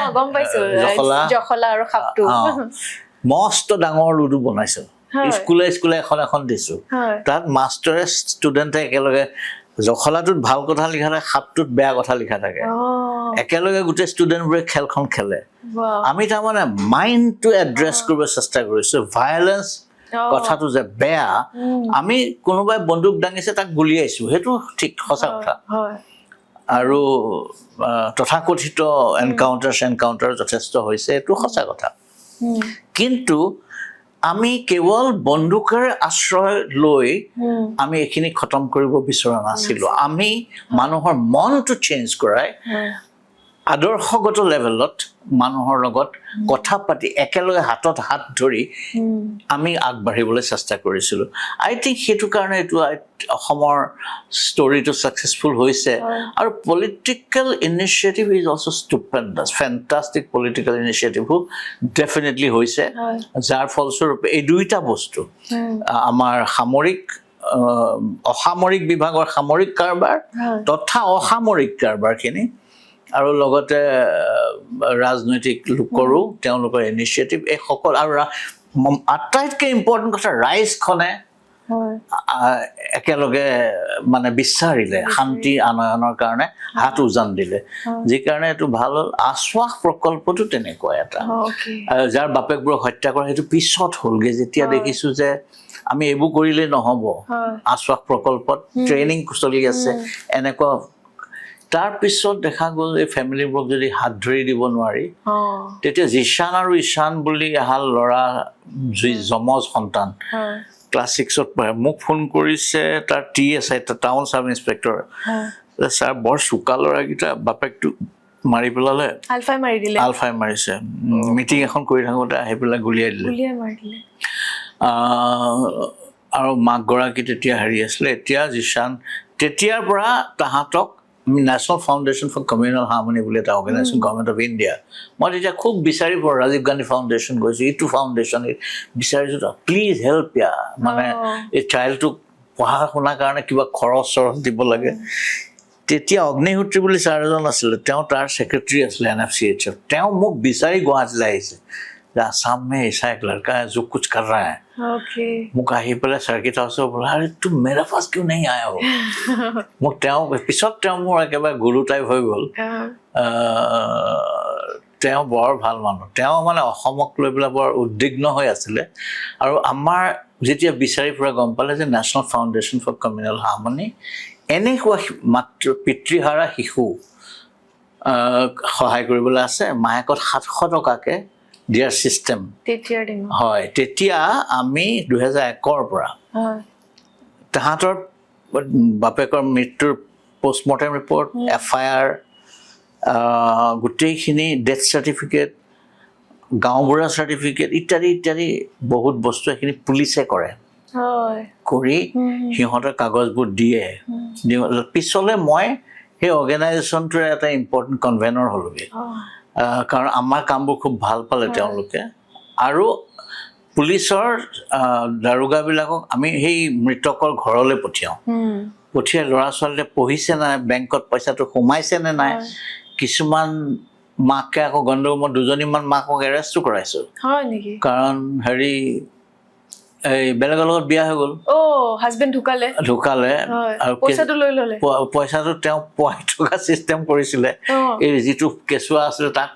জখলা আৰু সাপটো মস্ত ডাঙৰ লুডু বনাইছোঁ হয়। স্কুলে এখন দিছোঁ হয় তাত মাষ্টৰে ষ্টুডেণ্টে একেলগে জখলাটোত ভাল কথা লিখা থাকে সাপটোত বেয়া কথা লিখা থাকে একেলগে গোটেই ষ্টুডেণ্টবোৰে খেলখন খেলে আমি তাৰমানে মাইণ্ডটো এড্ৰেছ কৰিব চেষ্টা কৰিছোঁ ভায়লেঞ্চ কথাটো যে বেয়া আমি কোনোবাই বন্দুক দাঙিছে তাক গুলিয়াইছোঁ সেইটো ঠিক সঁচা কথা আৰু তথাকথিত এনকাউণ্টাৰ যথেষ্ট হৈছে এইটো সঁচা কথা কিন্তু আমি কেৱল বন্দুকেৰে আশ্ৰয় লৈ আমি এইখিনি খতম কৰিব বিচৰা নাছিলোঁ আমি মানুহৰ মনটো চেঞ্জ কৰাই আদৰ্শগত লেভেলত মানুহৰ লগত কথা পাতি একেলগে হাতত হাত ধৰি আমি আগবাঢ়িবলৈ চেষ্টা কৰিছিলোঁ আই থিংক সেইটো কাৰণে এইটো অসমৰ ষ্টৰিটো ছাকচেছফুল হৈছে আৰু political initiative is also' stupendous fantastic political ইনিচিয়েটিভো ডেফিনেটলি হৈছে যাৰ ফলস্বৰূপে এই দুইটা বস্তু আমাৰ অসামৰিক বিভাগৰ সামৰিক কাৰবাৰ তথা অসামৰিক কাৰবাৰখিনি আৰু লগতে ৰাজনৈতিক লোকৰো তেওঁলোকৰ ইনিচিয়েটিভ এই সকল আৰু আটাইতকৈ ইম্পৰ্টেণ্ট কথা ৰাইজখনে একেলগে মানে বিচাৰিলে শান্তি আনয়নৰ কাৰণে হাত উজান দিলে যি কাৰণে এইটো ভাল হ'ল আশ্বাস প্ৰকল্পটো তেনেকুৱা এটা যাৰ বাপেকবোৰক হত্যা কৰা সেইটো পিছত হ'লগৈ যেতিয়া দেখিছোঁ যে আমি এইবোৰ কৰিলেই নহ'ব আশ্বাস প্ৰকল্পত ট্ৰেইনিং চলি আছে এনেকুৱা তাৰপিছত দেখা গ'ল এই ফেমিলিবোৰক যদি হাত ধৰি দিব নোৱাৰি তেতিয়া জিছান আৰু ঈশান বুলি এহাল ল'ৰা যমজ সন্তান ক্লাছ 6ত পঢ়ে মোক ফোন কৰিছে তাৰ TSI town sub inspector sir বৰ চোকা ল'ৰাকেইটা বাপেকটো মাৰি পেলালে আলফাই মাৰিছে মিটিং এখন কৰি থাকোঁতে আহি পেলাই গুলিয়াই দিলে আৰু মাকগৰাকী তেতিয়া হেৰি আছিলে এতিয়া জিছান তেতিয়াৰ পৰা তাহাঁতক national foundation for communal harmony বুলি এটা অৰ্গেনাইজেশ্যন গভৰ্ণমেণ্ট অফ ইণ্ডিয়া মই তেতিয়া খুব বিচাৰি ফুৰোঁ ৰাজীৱ গান্ধী ফাউণ্ডেশ্যন গৈছোঁ ইটো ফাউণ্ডেশ্যন বিচাৰিছোঁ প্লিজ হেল্প ইয়া মানে এই চাইল্ডটোক পঢ়া শুনাৰ কাৰণে কিবা খৰচ দিব লাগে তেতিয়া অগ্নিহোত্ৰী বুলি ছাৰ এজন আছিলে তেওঁ তাৰ ছেক্ৰেটাৰী আছিলে NFCHৰ তেওঁ মোক বিচাৰি গুৱাহাটীলৈ আহিছে যে আসাম में ऐसा एक लड़का है जो कुछ कर रहा है মোক আহি পেলাই চাৰ্কিট হাউচৰ বোলা আৰে তু মেৰা পাছ কিয় নাই আয়া हो মোক তেওঁ পিছত তেওঁ মোৰ একেবাৰে গুৰু টাইপ হৈ গ'ল তেওঁ বৰ ভাল মানুহ তেওঁ মানে অসমক লৈ পেলাই বৰ উদ্বিগ্ন হৈ আছিলে আৰু আমাৰ যেতিয়া বিচাৰি ফুৰা গম পালে যে national foundation for communal harmony এনেকুৱা মাত্ৰ পিতৃহাৰা শিশু সহায় কৰিবলৈ আছে মাহেকত 700 টকাকৈ দিয়াৰ চিষ্টেম হয় তেতিয়া আমি 2001ৰ পৰা তাহাঁতৰ বাপেকৰ মৃত্যুৰ পোষ্টমৰ্টেম ৰিপৰ্ট FIR গোটেইখিনি ডেথ চাৰ্টিফিকেট গাঁওবুঢ়া চাৰ্টিফিকেট ইত্যাদি বহুত বস্তু এইখিনি পুলিচে কৰে কৰি সিহঁতৰ কাগজবোৰ দিয়ে পিছলৈ মই সেই অৰ্গেনাইজেশ্যনটোৰ এটা ইম্পৰ্টেণ্ট কনভেনৰ হ'লোগৈ কাৰণ আমাৰ কামবোৰ খুব ভাল পালে তেওঁলোকে আৰু পুলিচৰ দাৰোগাবিলাকক আমি সেই মৃতকৰ ঘৰলৈ পঠিয়াই ল'ৰা ছোৱালীয়ে পঢ়িছে নাই বেংকত পইচাটো সোমাইছে নে নাই কিছুমান মাকে আকৌ গণ্ডগোলত দুজনীমান মাকক এৰেষ্টো কৰাইছোঁ কাৰণ হেৰি এই বেলেগৰ লগত বিয়া হৈ গ'ল হাজবেণ্ড ঢুকালে আৰু পইচাটো তেওঁ পোৱাই থকা চিষ্টেম কৰিছিলে এই যিটো কেঁচুৱা আছিলে তাক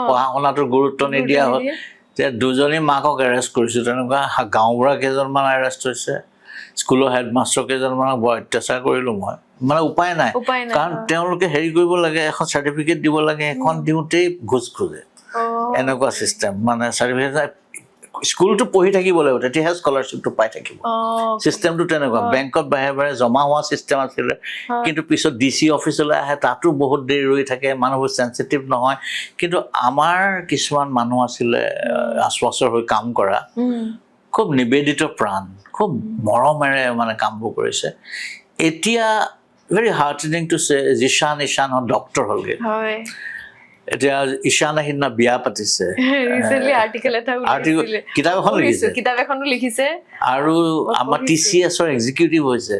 পঢ়া শুনাটো গুৰুত্ব নিদিয়া হ'ল যে দুজনী মাকক এৰেষ্ট কৰিছোঁ তেনেকুৱা গাঁওবুঢ়া কেইজনমান এৰেষ্ট হৈছে স্কুলৰ হেডমাষ্টাৰ কেইজনমানক বৰ অত্যাচাৰ কৰিলোঁ মই মানে উপায় নাই কাৰণ তেওঁলোকে হেৰি কৰিব লাগে এখন চাৰ্টিফিকেট দিব লাগে এখন দিওঁতেই ঘোচ খোজে এনেকুৱা চিষ্টেম মানে চাৰ্টিফিকেট স্কুলটো পঢ়ি থাকিব লাগিব তেতিয়াহে স্কলাৰশ্বিপটো পাই থাকিব চিষ্টেমটো তেনেকুৱা বেংকত বাৰে জমা হোৱা চিষ্টেম আছিলে কিন্তু পিছত DC অফিচলৈ আহে তাতো বহুত দেৰি ৰৈ থাকে মানুহবোৰ চেঞ্চিটিভ নহয় কিন্তু আমাৰ কিছুমান মানুহ আছিলে আশ্বাসৰ হৈ কাম কৰা খুব নিবেদিত প্ৰাণ খুব মৰমেৰে মানে কামবোৰ কৰিছে এতিয়া ভেৰি হাৰ্টেনিং টু চে ঈশান ডক্টৰ হ'লগৈ এতিয়া ঈশান সিদিনা বিয়া পাতিছে কিতাপ এখনো লিখিছে আৰু আমাৰ TCSৰ এক্সিকিউটিভ হৈছে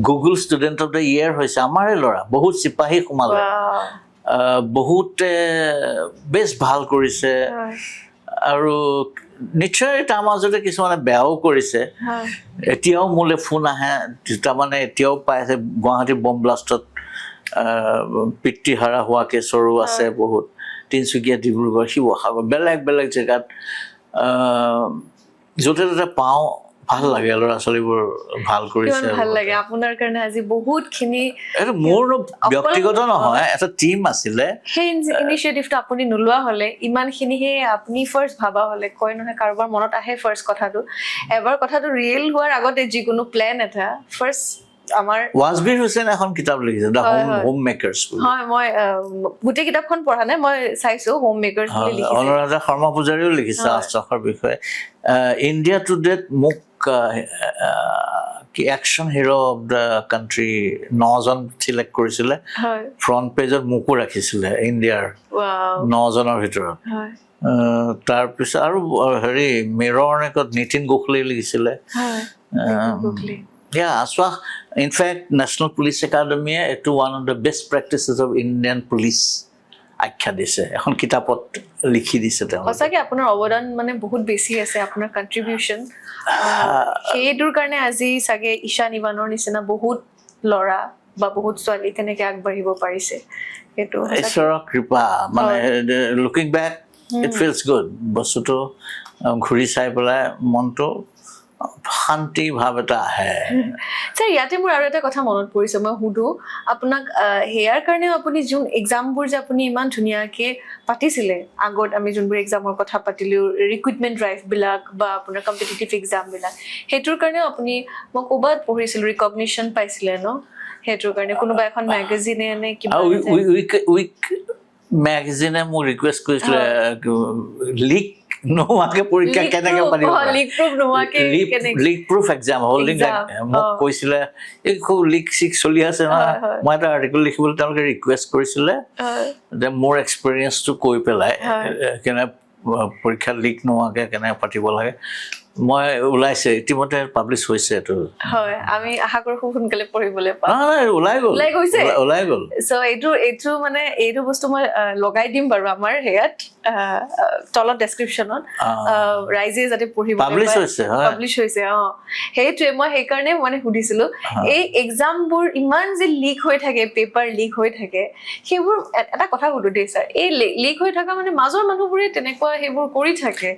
Google student of the year হৈছে আমাৰে ল'ৰা বহুত চিপাহী সোমালে বহুতে বেছ ভাল কৰিছে আৰু নিশ্চয় তাৰ মাজতে কিছুমানে বেয়াও কৰিছে হয় এতিয়াও মোলৈ ফোন আহে তাৰমানে এতিয়াও পাই আছে গুৱাহাটী বম ব্লাষ্টত পিতৃহাৰা হোৱা কেছৰো আছে বহুত তিনিচুকীয়া ডিব্ৰুগড় শিৱসাগৰ বেলেগ বেলেগ জেগাত য'তে ত'তে পাওঁ ভাল লাগে ল'ৰা ছোৱালীবোৰ ভাল কৰিছে কিমান ভাল লাগে আপোনাৰ কাৰণে আজি বহুতখিনি এইটো মোৰ ব্যক্তিগত নহয় এটা টিম আছিলে সেই ইনিচিয়েটিভটো আপুনি নোলোৱা হ'লে ইমানখিনি সেই আপুনি ফাৰ্ষ্ট ভাবা হ'লে কয় নহয় কাৰোবাৰ মনত আহে ফাৰ্ষ্ট কথাটো এবাৰ কথাটো ৰিয়েল হোৱাৰ আগতে যিকোনো প্লেন এটা ফাৰ্ষ্ট আমাৰ ৱাজবীৰ হুছেইন এখন কিতাপ লিখিছে দ্য হোম মেকাৰ্ছ হয় মই গোটেই কিতাপখন পঢ়া নাই মই চাইছো হোম মেকাৰ্ছ বুলি লিখিছে অনুৰাধা শৰ্মা পূজাৰীও লিখিছে আশ্বাসৰ বিষয়ে ইণ্ডিয়া টুডেত মোক কি action hero' of the country 9জন চিলেক্ট কৰিছিলে হয় ফ্ৰণ্ট পেজত মোকো ৰাখিছিলে ইণ্ডিয়াৰ ৱাও 9জনৰ ভিতৰত হয় তাৰপিছত আৰু হেৰি মিৰৰ নেকত নীতিন গোখলে লিখিছিলে হয় গুগলি আশ্বাস ইনফেক্ট নেশ্যনেল পুলিচ একাডেমীয়ে এইটো one of the best practices of Indian police আখ্যা দিছে এখন কিতাপত লিখি দিছে তেওঁ সঁচাকে আপোনাৰ অৱদান মানে বহুত বেছি আছে আপোনাৰ কণ্ট্ৰিবিউশ্যন সেইটোৰ কাৰণে আজি চাগে ঈশান ইৱানৰ নিচিনা বহুত ল'ৰা বা বহুত ছোৱালী তেনেকে আগবাঢ়িব পাৰিছে সেইটো ঈশ্বৰৰ কৃপা মানে looking back it feels good বস্তুটো ঘূৰি চাই পেলাই মনটো শান্তি ভাৱ এটা আহে ছাৰ ইয়াতে মোৰ আৰু এটা কথা মনত পৰিছে মই সুধো আপোনাক হেয়াৰ কাৰণেও আপুনি যোন এক্সামবোৰ যে আপুনি ইমান ধুনীয়াকে পাতিছিলে আগত আমি যোনবোৰ এক্সামৰ কথা পাতিলো ৰিক্ৰুইটমেণ্ট ড্ৰাইভবিলাক বা আপোনাৰ কম্পিটিটিভ এক্সামবিলাক সেইটোৰ কাৰণেও আপুনি মই ক'ৰবাত পঢ়িছিলোঁ ৰিকগনিশ্যন পাইছিলে ন সেইটোৰ কাৰণে কোনোবা এখন মেগাজিনে নে কিবা উইক মেগাজিনে মোক ৰিকুৱেষ্ট কৰিছিলে লিক নোহোৱাকে পৰীক্ষা কেনেকে পাৰিব লিক প্ৰুফ এক্সাম হোল্ডিং মোক কৈছিলে এই খুব লিক চিক চলি আছে নহয় মই এটা আৰ্টিকল লিখিবলৈ তেওঁলোকে ৰিকুৱেষ্ট কৰিছিলে যে মোৰ এক্সপিৰিয়েঞ্চটো কৈ পেলাই কেনে পৰীক্ষা লিক নোহোৱাকে কেনেকে পাতিব লাগে মই ওলাইছে ইতিমধ্যে পাব্লিছ হৈছে এইটো হয় আমি আশা কৰোঁ খুব সোনকালে পঢ়িবলৈ পাম ওলাই গ'ল চ' এইটো মানে এইটো বস্তু মই লগাই দিম বাৰু আমাৰ হেয়াত তলত ডেছক্ৰিপশ্যনত ৰাইজে যাতে পঢ়িবলৈ পাব্লিছ হৈছে সেইটোৱে মই সেইকাৰণে মানে সুধিছিলোঁ এই এক্সামবোৰ ইমান যে লিক হৈ থাকে পেপাৰ লিক হৈ থাকে সেইবোৰ এটা কথা সুধো দেই ছাৰ এই লিক হৈ থকা মানে মাজৰ মানুহবোৰে তেনেকুৱা সেইবোৰ কৰি থাকে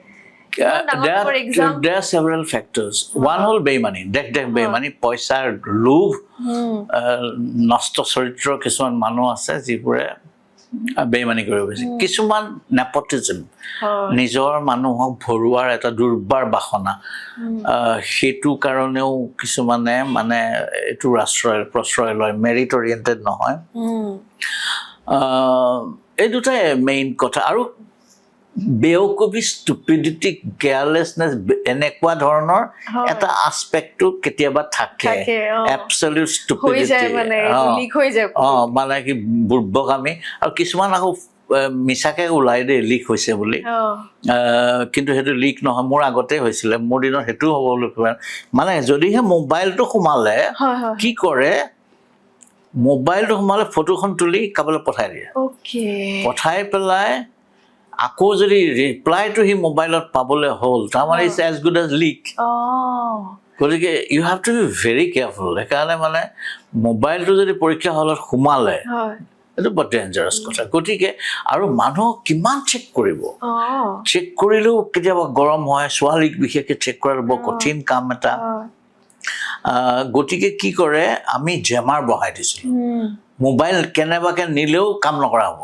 There are several factors. One হ'ল বেইমানি দেখ বেইমানি পইচাৰ লোভ নষ্ট চৰিত্ৰৰ কিছুমান মানুহ আছে যিবোৰে বেইমানি কৰিব বিচাৰে কিছুমান নেপটিজম নিজৰ মানুহক ভৰোৱাৰ এটা দুৰ্বাৰ বাসনা সেইটো কাৰণেও কিছুমানে মানে এইটো প্ৰশ্ৰয় লয় মেৰিট অৰিয়েণ্টেড নহয় এই দুটাই মেইন কথা আৰু বেওকবি ষ্টুপিডিটি কেয়াৰলেছনেছ এনেকুৱা ধৰণৰ এটা আস্পেক্টটো কেতিয়াবা থাকে এবছলিউট ষ্টুপিডিটি মানে কি বুৰ্বকামী আৰু কিছুমান আকৌ মিছাকে ওলাই দেই লিক হৈছে বুলি কিন্তু সেইটো লিক নহয় মোৰ আগতে হৈছিলে মোৰ দিনত সেইটো হ'ব বুলি মানে যদিহে মোবাইলটো সোমালে কি কৰে মোবাইলটো সোমালে ফটোখন তুলি কাৰোবালৈ পঠাই দিয়ে পঠাই পেলাই আকৌ যদি ৰিপ্লাইটো সি মোবাইলত পাবলৈ হ'ল তাৰমানে it's as good as leak গতিকে you have to be very careful সেইকাৰণে মানে মোবাইলটো যদি পৰীক্ষা হলত সোমালে এইটো বৰ ডেঞ্জাৰাছ কথা গতিকে আৰু মানুহক কিমান চেক কৰিব চেক কৰিলেও কেতিয়াবা গৰম হয় ছোৱালীক বিশেষকৈ চেক কৰাটো বৰ কঠিন কাম এটা গতিকে কি কৰে আমি জেমাৰ বহাই দিছিলোঁ মোবাইল কেনেবাকৈ নিলেও কাম নকৰা হ'ব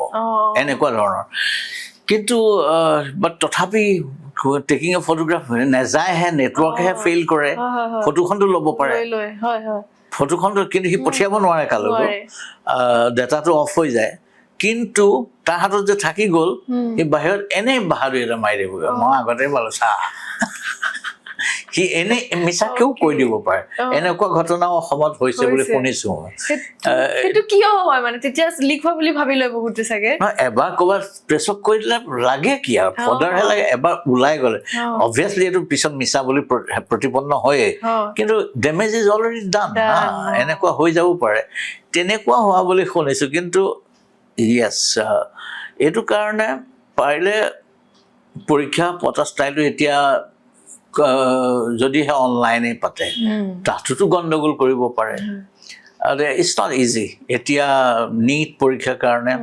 এনেকুৱা ধৰণৰ কিন্তু তথাপি টেকিং এ ফটোগ্ৰাফ নেযায়হে নেটৱৰ্কহে ফেইল কৰে ফটোখনটো ল'ব পাৰে ফটোখনটো কিন্তু সি পঠিয়াব নোৱাৰে কালৈকো ডাটাটো অফ হৈ যায় কিন্তু তাৰ হাতত যে থাকি গ'ল সি বাহিৰত এনেই বাহাদুৰি এটা মাৰি দিবগৈ মই আগতে পালোঁ চা সি এনেই মিছাকেও কৈ দিব পাৰে এনেকুৱা ঘটনাও অসমত হৈছে বুলি শুনিছোঁ এবাৰ ক'ৰবাত প্ৰেছক কৈ দিলে লাগে কি আৰু ফদাৰহে লাগে এবাৰ ওলাই গ'লে অবভিয়াছলি এইটো পিছত মিছা বুলি প্ৰতিপন্ন হয়েই কিন্তু ডেমেজ ইজ অলৰেডি ডান এনেকুৱা হৈ যাব পাৰে তেনেকুৱা হোৱা বুলি শুনিছোঁ কিন্তু য়েছ এইটো কাৰণে পাৰিলে পৰীক্ষা পতা ষ্টাইলটো এতিয়া যদিহে অনলাইনে পাতে তাতোতো গণ্ডগোল কৰিব পাৰে আৰু ইটছ নট ইজি এতিয়া নীট পৰীক্ষাৰ কাৰণে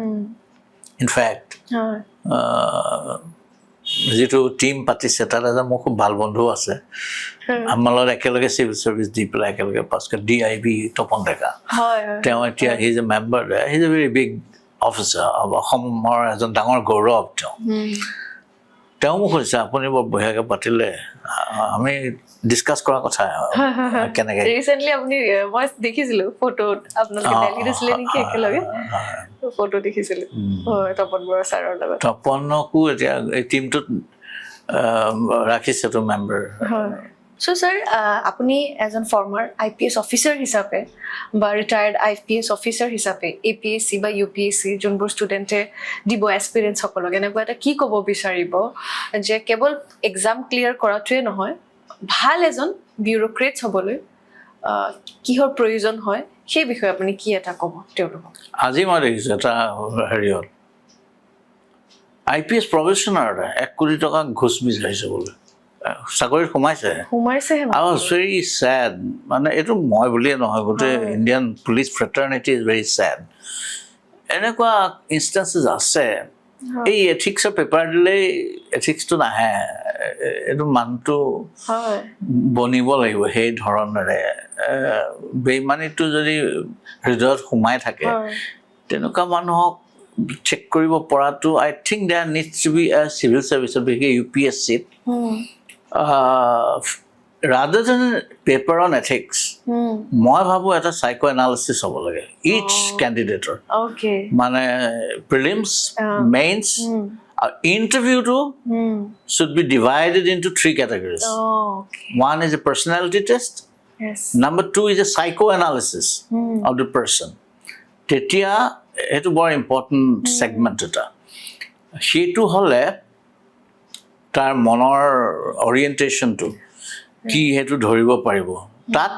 ইনফেক্ট যিটো টিম পাতিছে তাত এজন মোৰ খুব ভাল বন্ধু আছে আমাৰ লগত একেলগে চিভিল চাৰ্ভিচ দি পেলাই একেলগে পাছ কৰে DIB তপন ডেকা তেওঁ এতিয়া he is a member he is a very big officer অসমৰ এজন ডাঙৰ গৌৰৱ তেওঁ মোক কৈছে আপুনি বৰ বঢ়িয়াকৈ পাতিলে আমি ডিছকাছ কৰা কথা কেনেকৈ ৰিচেণ্টলি আপুনি মই দেখিছিলোঁ ফটোত আপোনালোকে দিল্লীত আছিলে নেকি একেলগে ফটো দেখিছিলোঁ হয় তপন বৰা ছাৰৰ লগত তপনকো এতিয়া এই টিমটোত ৰাখিছেতো মেম্বাৰ চ' ছাৰ আপুনি এজন ফৰ্মাৰ IPS অফিচাৰ হিচাপে বা ৰিটায়াৰ্ড IPS অফিচাৰ হিচাপে APSC বা UPSC যোনবোৰ ষ্টুডেণ্টে দিব এক্সপিৰিয়েঞ্চসকলক এনেকুৱা এটা কি ক'ব বিচাৰিব যে কেৱল এক্সাম ক্লিয়াৰ কৰাটোৱে নহয় ভাল এজন বিউৰ'ক্ৰেটছ হ'বলৈ কিহৰ প্ৰয়োজন হয় সেই বিষয়ে আপুনি কি এটা ক'ব তেওঁলোকক আজি মই দেখিছোঁ এটা হেৰিয়ত IPS প্ৰফেশ্যনাৰ 1 কোটি টকা ঘোচ বিচাৰিছে বোলে চাকৰিত সোমাইছে I was very sad মানে এইটো মই বুলিয়ে নহয় গোটেই Indian police fraternity is very sad এনেকুৱা ইনষ্টেঞ্চেছ আছে এই এথিক্সৰ পেপাৰ দিলেই এথিক্সটো নাহে এইটো মানুহটো বনিব লাগিব সেই ধৰণেৰে বেইমানিটো যদি হৃদয়ত সোমাই থাকে তেনেকুৱা মানুহক চেক কৰিব পৰাটো I think there needs to be a civil service বিশেষকৈ UPSCত rather than paper on ethics মই ভাবোঁ এটা সাইকো এনালিসিস হ'ব লাগে ইচ ক্যান্ডিডেটৰ মানে prelims mains interview should be divided into 3 categories one is a personality test number 2 is a psychoanalysis of the person তেতিয়া এটো বৰ ইম্পৰ্টেন্ট সেগমেন্ট এটা সেইটো হলে তাৰ মনৰ অৰিয়েন্টেশনটো কি হেতু ধৰিব পাৰিব তাত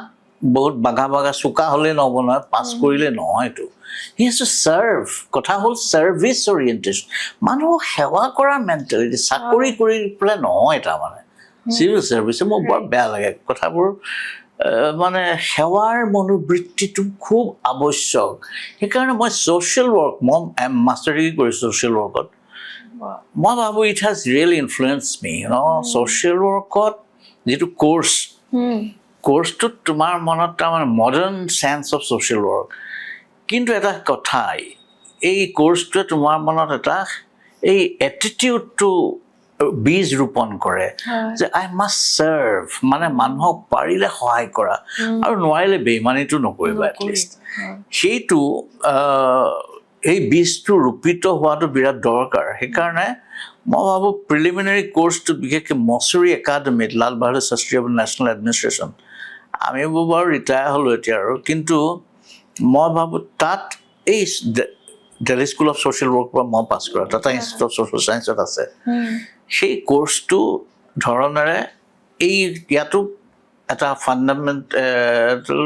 বহুত বাগা বাগা সুকা হলে নহব নহয় পাস কৰিলে নহয় তো হি হ্যাজ টু সাৰ্ভ কথা হল সাৰ্ভিস অৰিয়েন্টেশন মানুহ সেৱা কৰা মেন্টালিটি চাকৰি কৰি প্লে নহয় এটা মানে সিভিল সাৰ্ভিস মোৰ বৰ বেয়া লাগে কথাবোৰ মানে সেৱাৰ মনোবৃত্তিটো খুব আৱশ্যক সেইকাৰণে মই সোশ্যাল ৱৰ্ক মই মাষ্টাৰ ডিগ্ৰী কৰি সোশ্যাল ৱৰ্কত মই ভাবো it has really influenced me social ৱৰ্কত যেটো কোৰ্সটো তোমাৰ মনত তাৰ modern sense of social work কিন্তু এটা কথা এই কোৰ্সটোৱে তোমাৰ মনত এটা এই এটিটিউডটো বীজ ৰোপণ কৰে যে আই মাষ্ট সাৰ্ভ মানে মানুহক পাৰিলে সহায় কৰা আৰু নোৱাৰিলে বেইমানিটো নকৰিবা এটলিষ্ট সেইটো এই বীজটো ৰোপিত হোৱাটো বিৰাট দৰকাৰ সেইকাৰণে মই ভাবো প্ৰিলিমিনাৰী কোৰ্সটো বিশেষকৈ মছুৰী একাডেমীত লাল বাহাদুৰ শাস্ত্ৰী নেশ্যনেল এডমিনিষ্ট্ৰেশ্যন আমি বাৰু ৰিটায়াৰ হ'লো এতিয়া আৰু কিন্তু মই ভাবো তাত এই Delhi school of social work পৰা মই পাছ কৰা টাটা ইনষ্টিটিউট অফ সোশ্যাল সায়েন্সত আছে সেই কোৰ্সটো ধৰণেৰে এই ইয়াতো এটা ফাণ্ডামেণ্টেল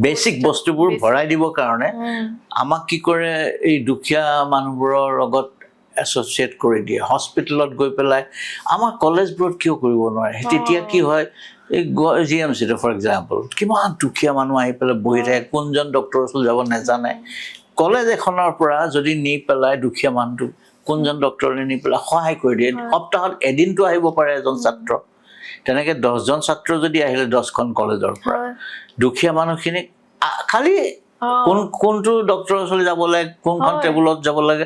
বেসিক বস্তুবোৰ ভৰাই দিবৰ কাৰণে আমাক কি কৰে এই দুখীয়া মানুহবোৰৰ লগত এছ'চিয়েট কৰি দিয়ে হস্পিটেলত গৈ পেলাই আমাৰ কলেজবোৰত কিয় কৰিব নোৱাৰে তেতিয়া কি হয় এই GMCটো ফৰ এক্সাম্পল কিমান দুখীয়া মানুহ আহি পেলাই বহি থাকে কোনজন ডক্টৰৰ ওচৰত যাব নাজানে কলেজ এখনৰ পৰা যদি নি পেলাই দুখীয়া মানুহটো কোনজন ডক্টৰে নি পেলাই সহায় কৰি দিয়ে সপ্তাহত এদিনটো আহিব পাৰে এজন ছাত্ৰ তেনেকৈ 10জন ছাত্ৰ যদি আহিলে 10খন কলেজৰ পৰা দুখীয়া মানুহখিনিক খালি কোনটো ডক্টৰৰ ওচৰলৈ যাব লাগে কোনখন টেবুলত যাব লাগে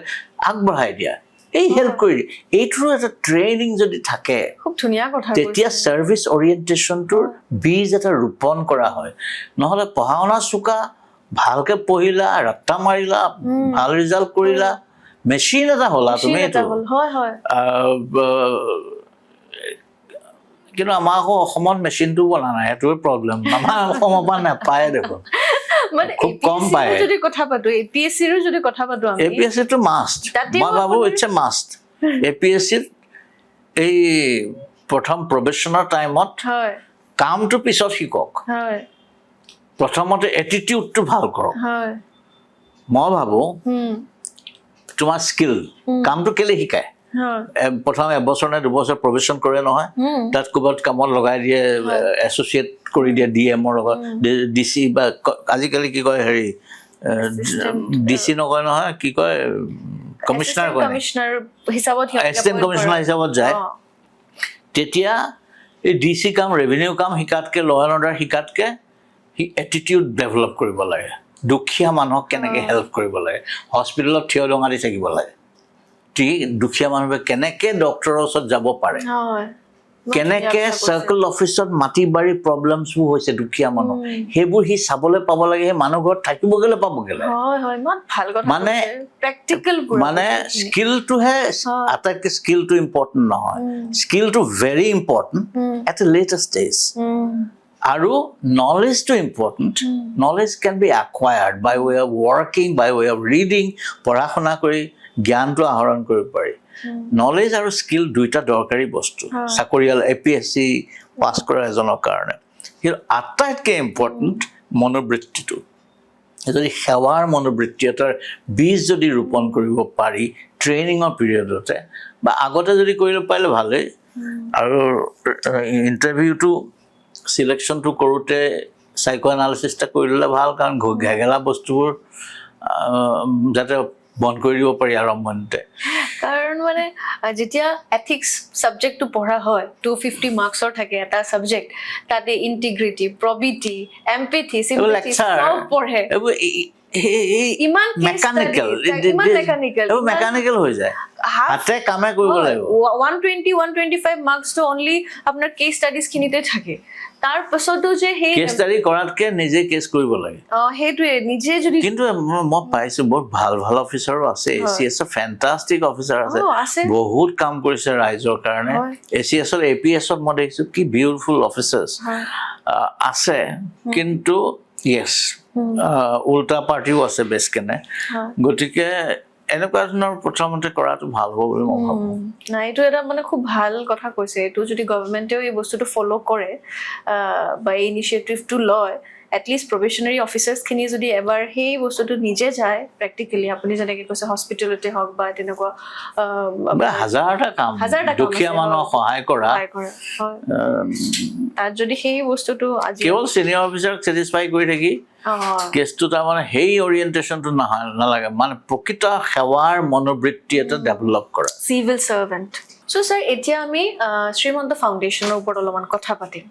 আগবঢ়াই দিয়া এই হেল্প কৰি এইটোৰ এটা ট্ৰেইনিং যদি থাকে খুব ধুনীয়া কথা তেতিয়া সাৰ্ভিস অৰিয়েন্টেশনটোৰ বীজ এটা ৰোপণ কৰা হয় নহলে পঢ়া শুনা চুকা ভালকে পঢ়িলা ৰাত্তা মাৰিলা ভাল ৰিজাল্ট কৰিলা মেচিন এটা হলা তুমি এইটো কিন্তু আমাৰ অসমত মেচিনটো বনা নাই এইটোৱে প্ৰব্লেম আমাৰ অসমৰ পৰা নাপায় দেখোন মানে খুব কম পায় যদি কথা পাতো APSC ৰ যদি কথা পাতো আমি APSC টো মাষ্ট মই ভাবো ইটস এ মাষ্ট APSC এই প্ৰথম প্ৰবেশনৰ টাইমত হয় কামটো পিছত শিকক হয় প্ৰথমতে এটিটিউডটো ভাল কৰক হয় মই ভাবো তোমাৰ স্কিল কামটো কেলে শিকায় প্ৰথম এবছৰ নে দুবছৰ প্ৰবেশন কৰে নহয় তাত ক'ৰবাত কামত লগাই দিয়ে এছ'চিয়েট কৰি দিয়ে ডিএমৰ লগত ডিচি বা আজিকালি কি কয় হেৰি ডিচি নকয় নহয় কি কয় কমিশনাৰ কয় এছিষ্টেণ্ট কমিশনাৰ হিচাপত যায় তেতিয়া এই ডিচি কাম ৰেভিনিউ কাম শিকাতকৈ ল এণ্ড অৰ্ডাৰ শিকাতকৈ সি এটিটিউড ডেভেলপ কৰিব লাগে দুখীয়া মানুহক কেনেকৈ হেল্প কৰিব লাগে হস্পিটেলত থিয় ডঙা দি থাকিব লাগে দুখীয়া মানুহে কেনেকৈ ডক্টৰৰ ওচৰত যাব পাৰে কেনেকৈ চাৰ্কল অফিচত মাটি বাৰী প্ৰব্লেমছবোৰ হৈছে দুখীয়া মানুহ সেইবোৰ সি চাবলৈ পাব লাগে সেই মানুহ ঘৰত থাকিব গ'লে পাবগৈ মানে স্কিলটোহে আটাইতকৈ স্কিলটো ইম্পৰ্টেণ্ট নহয় স্কিলটো very important at a later stage আৰু নলেজটো important knowledge can be acquired by way of working by way of reading পঢ়া শুনা কৰি জ্ঞানটো আহৰণ কৰিব পাৰি নলেজ আৰু স্কিল দুইটা দৰকাৰী বস্তু চাকৰিয়াল APSC পাছ কৰা এজনৰ কাৰণে কিন্তু আটাইতকৈ ইম্পৰ্টেণ্ট মনোবৃত্তিটো যদি সেৱাৰ মনোবৃত্তি এটাৰ বীজ যদি ৰোপণ কৰিব পাৰি ট্ৰেইনিঙৰ পিৰিয়ডতে বা আগতে যদি কৰিব পাৰিলে ভালেই আৰু ইণ্টাৰভিউটো চিলেকশ্যনটো কৰোঁতে চাইকো এনালিচিছ এটা কৰি ল'লে ভাল কাৰণ ঘেগেলা বস্তুবোৰ যাতে বন্ধ কৰি দিব পাৰি আৰম্ভণিতে কাৰণ মানে যেতিয়া এথিক্স ছাবজেক্টটো পঢ়া হয় 250 মাৰ্কছৰ থাকে এটা ছাবজেক্ট তাতে ইণ্টিগ্ৰিটি প্ৰবিটি এম্পেথি চিম্পেথি সব পঢ়ে ইমান মেকানিকেল হৈ যায় হাতে কামে কৰিব লাগিব 125 মাৰ্কছটো অনলি আপোনাৰ কেছ ষ্টাডিজ খিনিতে থাকে তাৰ পাছতো যে সেই কেছ ষ্টাডি কৰাতকৈ নিজে কেছ কৰিব লাগে সেইটোৱে নিজে যদি কিন্তু মই পাইছো বহুত ভাল ভাল অফিচাৰো আছে ACS ফেণ্টাষ্টিক অফিচাৰ আছে বহুত কাম কৰিছে ৰাইজৰ কাৰণে ACSৰ APSত মই দেখিছো কি বিউটিফুল অফিচাৰ্ছ আছে কিন্তু য়েছ উল্টা পাৰ্টিও আছে বেছকেনে গতিকে এনেকুৱা ধৰণৰ প্ৰথমতে কৰাটো ভাল হ'ব বুলি মই ভাবোঁ নাই এইটো এটা মানে খুব ভাল কথা কৈছে এইটো যদি গভৰ্ণমেণ্টেও এই বস্তুটো ফ'ল' কৰে বা এই ইনিচিয়েটিভটো লয় এটলিষ্ট প্ৰবেশ্যনাৰী অফিচাৰ্ছখিনি যদি এবাৰ সেই বস্তুটো নিজে যায় প্ৰেক্টিকেলি আপুনি যেনেকৈ কৈছে হস্পিটেলতে হওক বা তেনেকুৱা হাজাৰটা কাম দুখীয়া মানুহক সহায় কৰা তাত যদি সেই বস্তুটো আজি কেৱল ছিনিয়ৰ অফিচাৰক ছেটিছফাই কৰি থাকি কেছটো তাৰমানে সেই অৰিয়েণ্টেশ্যনটো নালাগে মানে প্ৰকৃত সেৱাৰ মনোবৃত্তি এটা ডেভেলপ কৰা চিভিল চাৰ্ভেণ্ট চ' ছাৰ এতিয়া আমি শ্ৰীমন্ত ফাউণ্ডেশ্যনৰ ওপৰত অলপমান কথা পাতিম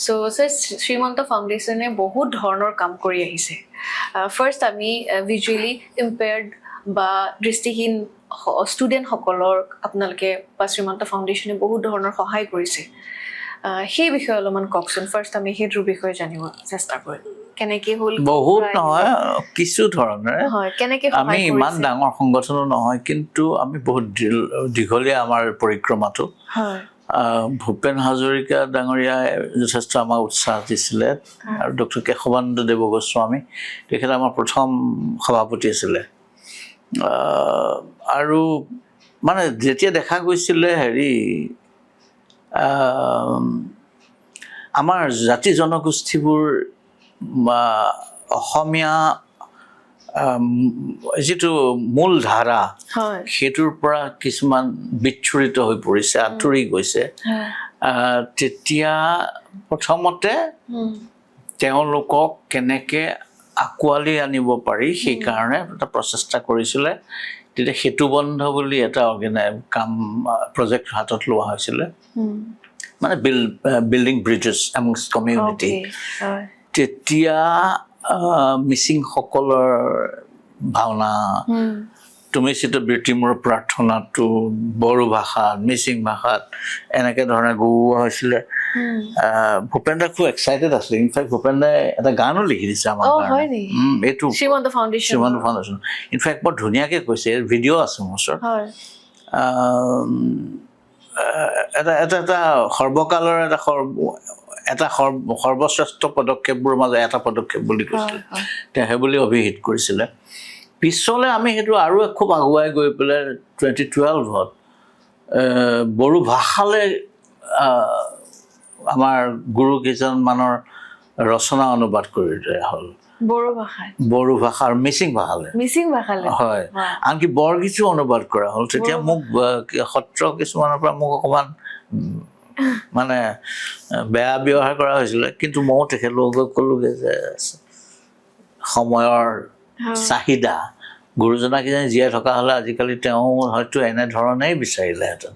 চ' ছাৰ শ্ৰীমন্ত ফাউণ্ডেশ্যনে বহুত ধৰণৰ কাম কৰি আহিছে ফাৰ্ষ্ট আমি ভিজুৱেলি ইম্পেয়াৰ্ড বা দৃষ্টিহীন ষ্টুডেণ্টসকলৰ আপোনালোকে বা শ্ৰীমন্ত ফাউণ্ডেশ্যনে বহুত ধৰণৰ সহায় কৰিছে সেই বিষয়ে অলপমান কওকচোন ফাৰ্ষ্ট আমি সেইটোৰ বিষয়ে জানিব চেষ্টা কৰিম কেনেকৈ হ'ল বহুত নহয় কিছু ধৰণেৰে আমি ইমান ডাঙৰ সংগঠনো নহয় কিন্তু আমি বহুত দীঘলীয়া আমাৰ পৰিক্ৰমাটো ভূপেন হাজৰিকা ডাঙৰীয়াই যথেষ্ট আমাক উৎসাহ দিছিলে আৰু ডক্টৰ কেশৱানন্দ দেৱ গোস্বামী তেখেত আমাৰ প্ৰথম সভাপতি আছিলে আৰু মানে যেতিয়া দেখা গৈছিলে হেৰি আমাৰ জাতি জনগোষ্ঠীবোৰ অসমীয়া যিটো মূল ধাৰা সেইটোৰ পৰা কিছুমান বিচ্ছুৰিত হৈ পৰিছে আঁতৰি গৈছে তেতিয়া প্ৰথমতে তেওঁলোকক কেনেকৈ আঁকোৱালি আনিব পাৰি সেইকাৰণে এটা প্ৰচেষ্টা কৰিছিলে তেতিয়া সেতু বন্ধ বুলি এটা কাম প্ৰজেক্ট হাতত লোৱা হৈছিলে মানে বিল্ডিং ব্ৰিজেছ এমংষ্ট কমিউনিটি তেতিয়া মিচিংসকলৰ ভাওনা তুমিচিত বৃত্তি মোৰ প্ৰাৰ্থনাটো বড়ো ভাষাত মিচিং ভাষাত এনেকৈ ধৰণে গোৱা হৈছিলে ভূপেন দা খুব এক্সাইটেড আছিলে ইনফেক্ট ভূপেন দাই এটা গানো লিখি দিছে আমাৰ কাৰণে এইটো শ্ৰীমন্ত ফাউণ্ডেশ্যন ইনফেক্ট বৰ ধুনীয়াকৈ কৈছে ভিডিঅ' আছে মোৰ ওচৰত এটা সৰ্বকালৰ এটা সৰ্বশ্ৰেষ্ঠ পদক্ষেপবোৰ মাজত এটা পদক্ষেপ বুলি কৈছিলে তেওঁ সেই বুলি অভিহিত কৰিছিলে পিছলৈ আমি সেইটো আৰু খুব আগুৱাই গৈ পেলাই 2012ত বড়ো ভাষালৈ আমাৰ গুৰু কেইজনমানৰ ৰচনা অনুবাদ কৰি দিয়া হ'ল বড়ো ভাষা আৰু মিচিং ভাষালৈ হয় আনকি বৰগীতো অনুবাদ কৰা হ'ল তেতিয়া মোক সত্ৰ কিছুমানৰ পৰা মোক অকণমান মানে বেয়া ব্যৱহাৰ কৰা হৈছিলে কিন্তু ময়ো তেখেতলোকক ক'লোগৈ যে সময়ৰ চাহিদা গুৰুজনা কিজানি জীয়াই থকা হ'লে আজিকালি তেওঁ হয়তো এনেধৰণেই বিচাৰিলেহেঁতেন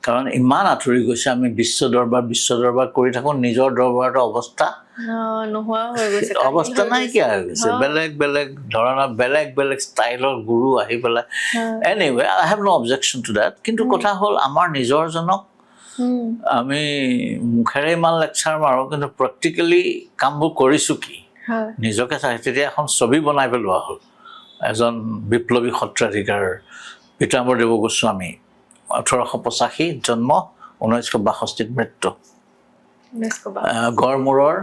কাৰণ ইমান আঁতৰি গৈছে আমি বিশ্ব দৰবাৰ কৰি থাকোঁ নিজৰ দৰবাৰটো অৱস্থা নাইকিয়া হৈ গৈছে বেলেগ বেলেগ ধৰণৰ বেলেগ ষ্টাইলৰ গুৰু আহি পেলাই anyway I have no objection to date কিন্তু কথা হ'ল আমাৰ নিজৰজনক আমি মুখেৰে ইমান লেকচাৰ মাৰোঁ কিন্তু প্ৰেক্টিকেলি কামবোৰ কৰিছোঁ কি নিজকে চাই তেতিয়া এখন ছবি বনাই পেলোৱা হ'ল এজন বিপ্লৱী সত্ৰাধিকাৰ পীতাম্বৰ দেৱ গোস্বামী 1885 জন্ম 1962 মৃত্যু গড়মূৰৰ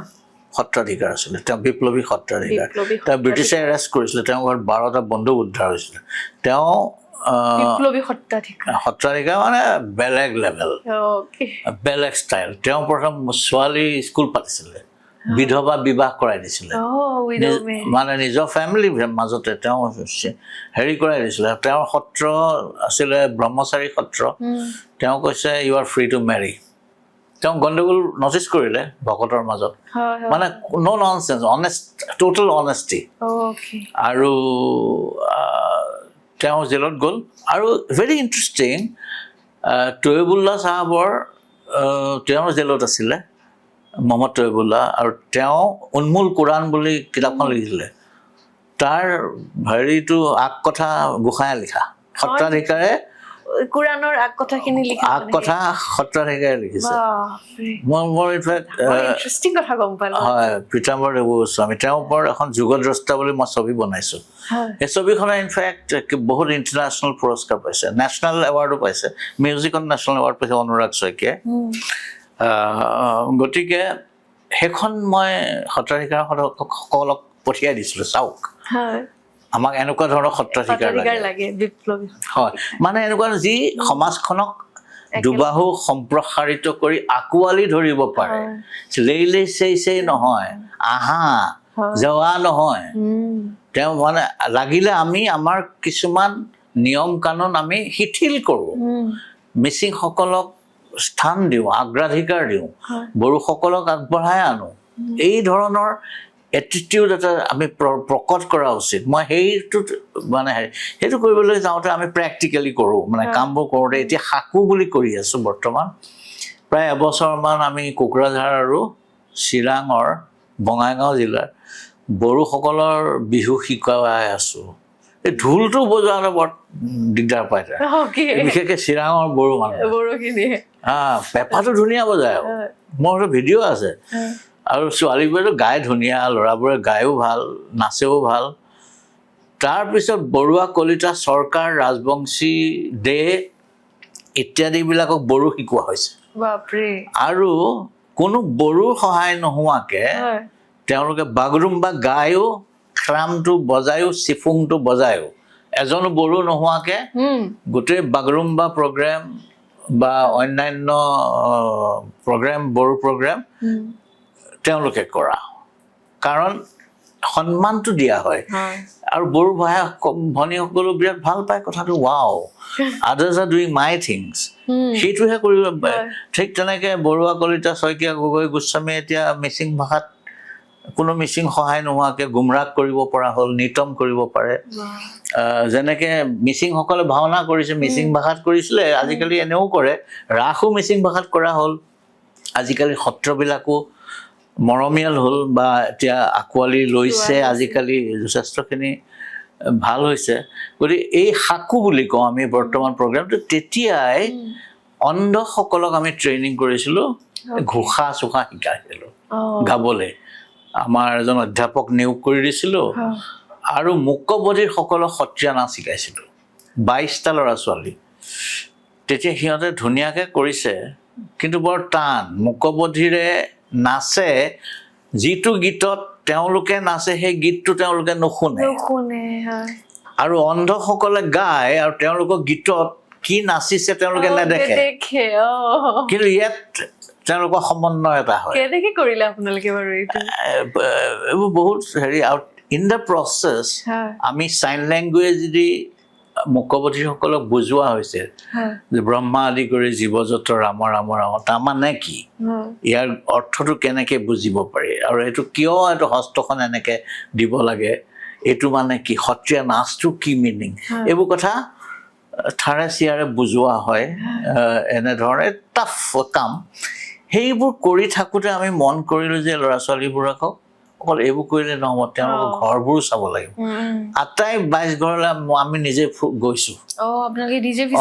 সত্ৰাধিকাৰ আছিলে তেওঁ বিপ্লৱী সত্ৰাধিকাৰ তেওঁ ব্ৰিটিছে এৰেষ্ট কৰিছিলে তেওঁৰ ঘৰত 12টা বন্দুক উদ্ধাৰ হৈছিলে তেওঁ সত্ৰাধিকাৰ মানে বেলেগ লেভেল বেলেগ ষ্টাইল তেওঁ প্ৰথম ছোৱালী স্কুল পাতিছিলে বিধৱা বিবাহ কৰাই দিছিলে মানে নিজৰ ফেমিলিৰ মাজতে তেওঁ হেৰি কৰাই দিছিলে তেওঁৰ সত্ৰ আছিলে ব্ৰহ্মচাৰী সত্ৰ তেওঁ কৈছে ইউ আৰ ফ্ৰী টু মেৰি তেওঁ গণ্ডগোল নটিচ কৰিলে ভকতৰ মাজত মানে ন' ননচেন্স অনেষ্ট টোটেল অনেষ্টি আৰু তেওঁ জেলত গ'ল আৰু ভেৰি ইণ্টাৰেষ্টিং তৈয়বুল্লাহ চাহাবৰ তেওঁ জেলত আছিলে মহম্মদ তৈয়বুল্লাহ আৰু তেওঁ উন্মুল কোৰাণ বুলি কিতাপখন লিখিছিলে তাৰ হেৰিটো আগ কথা গোসাঁয়ে লিখা সত্ৰাধিকাৰে কুৰাণৰ আগ কথাখিনি লিখা আগ কথা সত্ৰাধিকাৰে লিখিছে মোৰ ইনফেক্ট ইণ্টাৰেষ্টিং কথা গম পালোঁ হয় পীতাম্বৰ দেৱ গোস্বামী তেওঁৰ ওপৰত এখন যুগদ্ৰষ্টা বুলি মই ছবি বনাইছোঁ সেই ছবিখনে ইনফেক্ট বহুত ইণ্টাৰনেশ্যনেল পুৰস্কাৰ পাইছে নেশ্যনেল এৱাৰ্ডো পাইছে মিউজিকত নেশ্যনেল এৱাৰ্ড পাইছে অনুৰাগ শইকীয়াই গতিকে সেইখন মই সত্ৰাধিকাৰসকলক পঠিয়াই দিছিলোঁ চাওক আমাক এনেকুৱা ধৰণৰ সত্ৰাধিকাৰ লাগে হয় মানে এনেকুৱা যি সমাজখনক দুবাহু সম্প্ৰসাৰিত কৰি আঁকোৱালি ধৰিব পাৰে লেইলেই চেই নহয় আহা যোৱা নহয় তেওঁ মানে লাগিলে আমি আমাৰ কিছুমান নিয়ম কানুন আমি শিথিল কৰোঁ মিচিংসকলক স্থান দিওঁ অগ্ৰাধিকাৰ দিওঁ বড়োসকলক আগবঢ়াই আনো এই ধৰণৰ এটিটিউড এটা আমি প্ৰকট কৰা উচিত মই সেইটোত মানে সেইটো কৰিবলৈ যাওঁতে আমি প্ৰেক্টিকেলি কৰোঁ মানে কামবোৰ কৰোঁতে এতিয়া সাকু বুলি কৰি আছোঁ বৰ্তমান প্ৰায় এবছৰমান আমি কোকৰাঝাৰ আৰু চিৰাঙৰ বঙাইগাঁও জিলাৰ বড়োসকলৰ বিহু শিকাই আছোঁ এই ঢোলটো বজোৱাটো বৰ দিগদাৰ পায় বিশেষকৈ চিৰাঙৰ বড়ো মানুহ পেঁপাটো ধুনীয়া বজায় মোৰ ভিডিঅ' আছে আৰু ছোৱালীবোৰেতো গাই ধুনীয়া ল'ৰাবোৰে গায়ো ভাল নাচেও ভাল তাৰপিছত বৰুৱা কলিতা চৰকাৰ ৰাজবংশী দে ইত্যাদিবিলাকক বড়ো শিকোৱা হৈছে আৰু কোনো বড়োৰ সহায় নোহোৱাকৈ তেওঁলোকে বাগৰুম্বা গায়ো খ্ৰামটো বজায়ো চিফুংটো বজায়ো এজনো বড়ো নোহোৱাকৈ গোটেই বাগৰুম্বা প্ৰগ্ৰেম বা অন্যান্য প্ৰগ্ৰেম বড়ো প্ৰগ্ৰেম তেওঁলোকে কৰা কাৰণ সন্মানটো দিয়া হয় আৰু বড়ো ভাষা ভনীসকলো বিৰাট ভাল পায় কথাটো wow others R doing my things সেইটোহে কৰিব ঠিক তেনেকৈ বৰুৱা কলিতা শইকীয়া গগৈ গোস্বামী এতিয়া মিচিং ভাষাত কোনো মিচিং সহায় নোহোৱাকৈ গুমৰাগ কৰিব পৰা হ'ল নিতম কৰিব পাৰে যেনেকৈ মিচিংসকলে ভাওনা কৰিছে মিচিং ভাষাত কৰিছিলে আজিকালি এনেও কৰে ৰাসো মিচিং ভাষাত কৰা হ'ল আজিকালি সত্ৰবিলাকো মৰমীয়াল হ'ল বা এতিয়া আঁকোৱালি লৈছে আজিকালি যথেষ্টখিনি ভাল হৈছে গতিকে এই সাকু বুলি কওঁ আমি বৰ্তমান প্ৰগ্ৰেমটো তেতিয়াই অন্ধসকলক আমি ট্ৰেইনিং কৰিছিলোঁ ঘোষা চোষা শিকাইছিলোঁ গাবলৈ আমাৰ এজন অধ্যাপক নিয়োগ কৰি দিছিলোঁ আৰু মুকবধিৰসকলক সত্ৰীয়া নাচ শিকাইছিলোঁ 22টা ল'ৰা ছোৱালী তেতিয়া সিহঁতে ধুনীয়াকৈ কৰিছে কিন্তু বৰ টান মুকবধিৰে নাচে যিটো গীতত তেওঁলোকে নাচে সেই গীতটো তেওঁলোকে নুশুনে আৰু অন্ধসকলে গায় আৰু তেওঁলোকৰ গীতত কি নাচিছে তেওঁলোকে নেদেখে কিন্তু ইয়াত তেওঁলোকৰ সমন্বয় এটা হয় কেনেকে কৰিলে আপোনালোকে বাৰু এইটো এইবোৰ বহুত হেৰি আৰু ইন দ্য প্ৰচেছ আমি চাইন লেংগুৱেজ যদি মুখ্যবধীসকলক বুজোৱা হৈছে যে ব্ৰহ্মা আদি কৰি জীৱজত্ৰ ৰাম ৰাম ৰাম তাৰমানে কি ইয়াৰ অৰ্থটো কেনেকৈ বুজিব পাৰি আৰু এইটো কিয় এইটো হস্তখন এনেকৈ দিব লাগে এইটো মানে কি সত্ৰীয়া নাচটো কি মিনিং এইবোৰ কথা ঠাৰে চিয়াৰে বুজোৱা হয় এনেধৰণে টাফ কাম সেইবোৰ কৰি থাকোঁতে আমি মন কৰিলোঁ যে ল'ৰা ছোৱালীবোৰক অকল এইবোৰ কৰিলে নহ'ব তেওঁলোকৰ ঘৰবোৰো চাব লাগিব আটাই 22 ঘৰলৈ আমি নিজে গৈছোঁ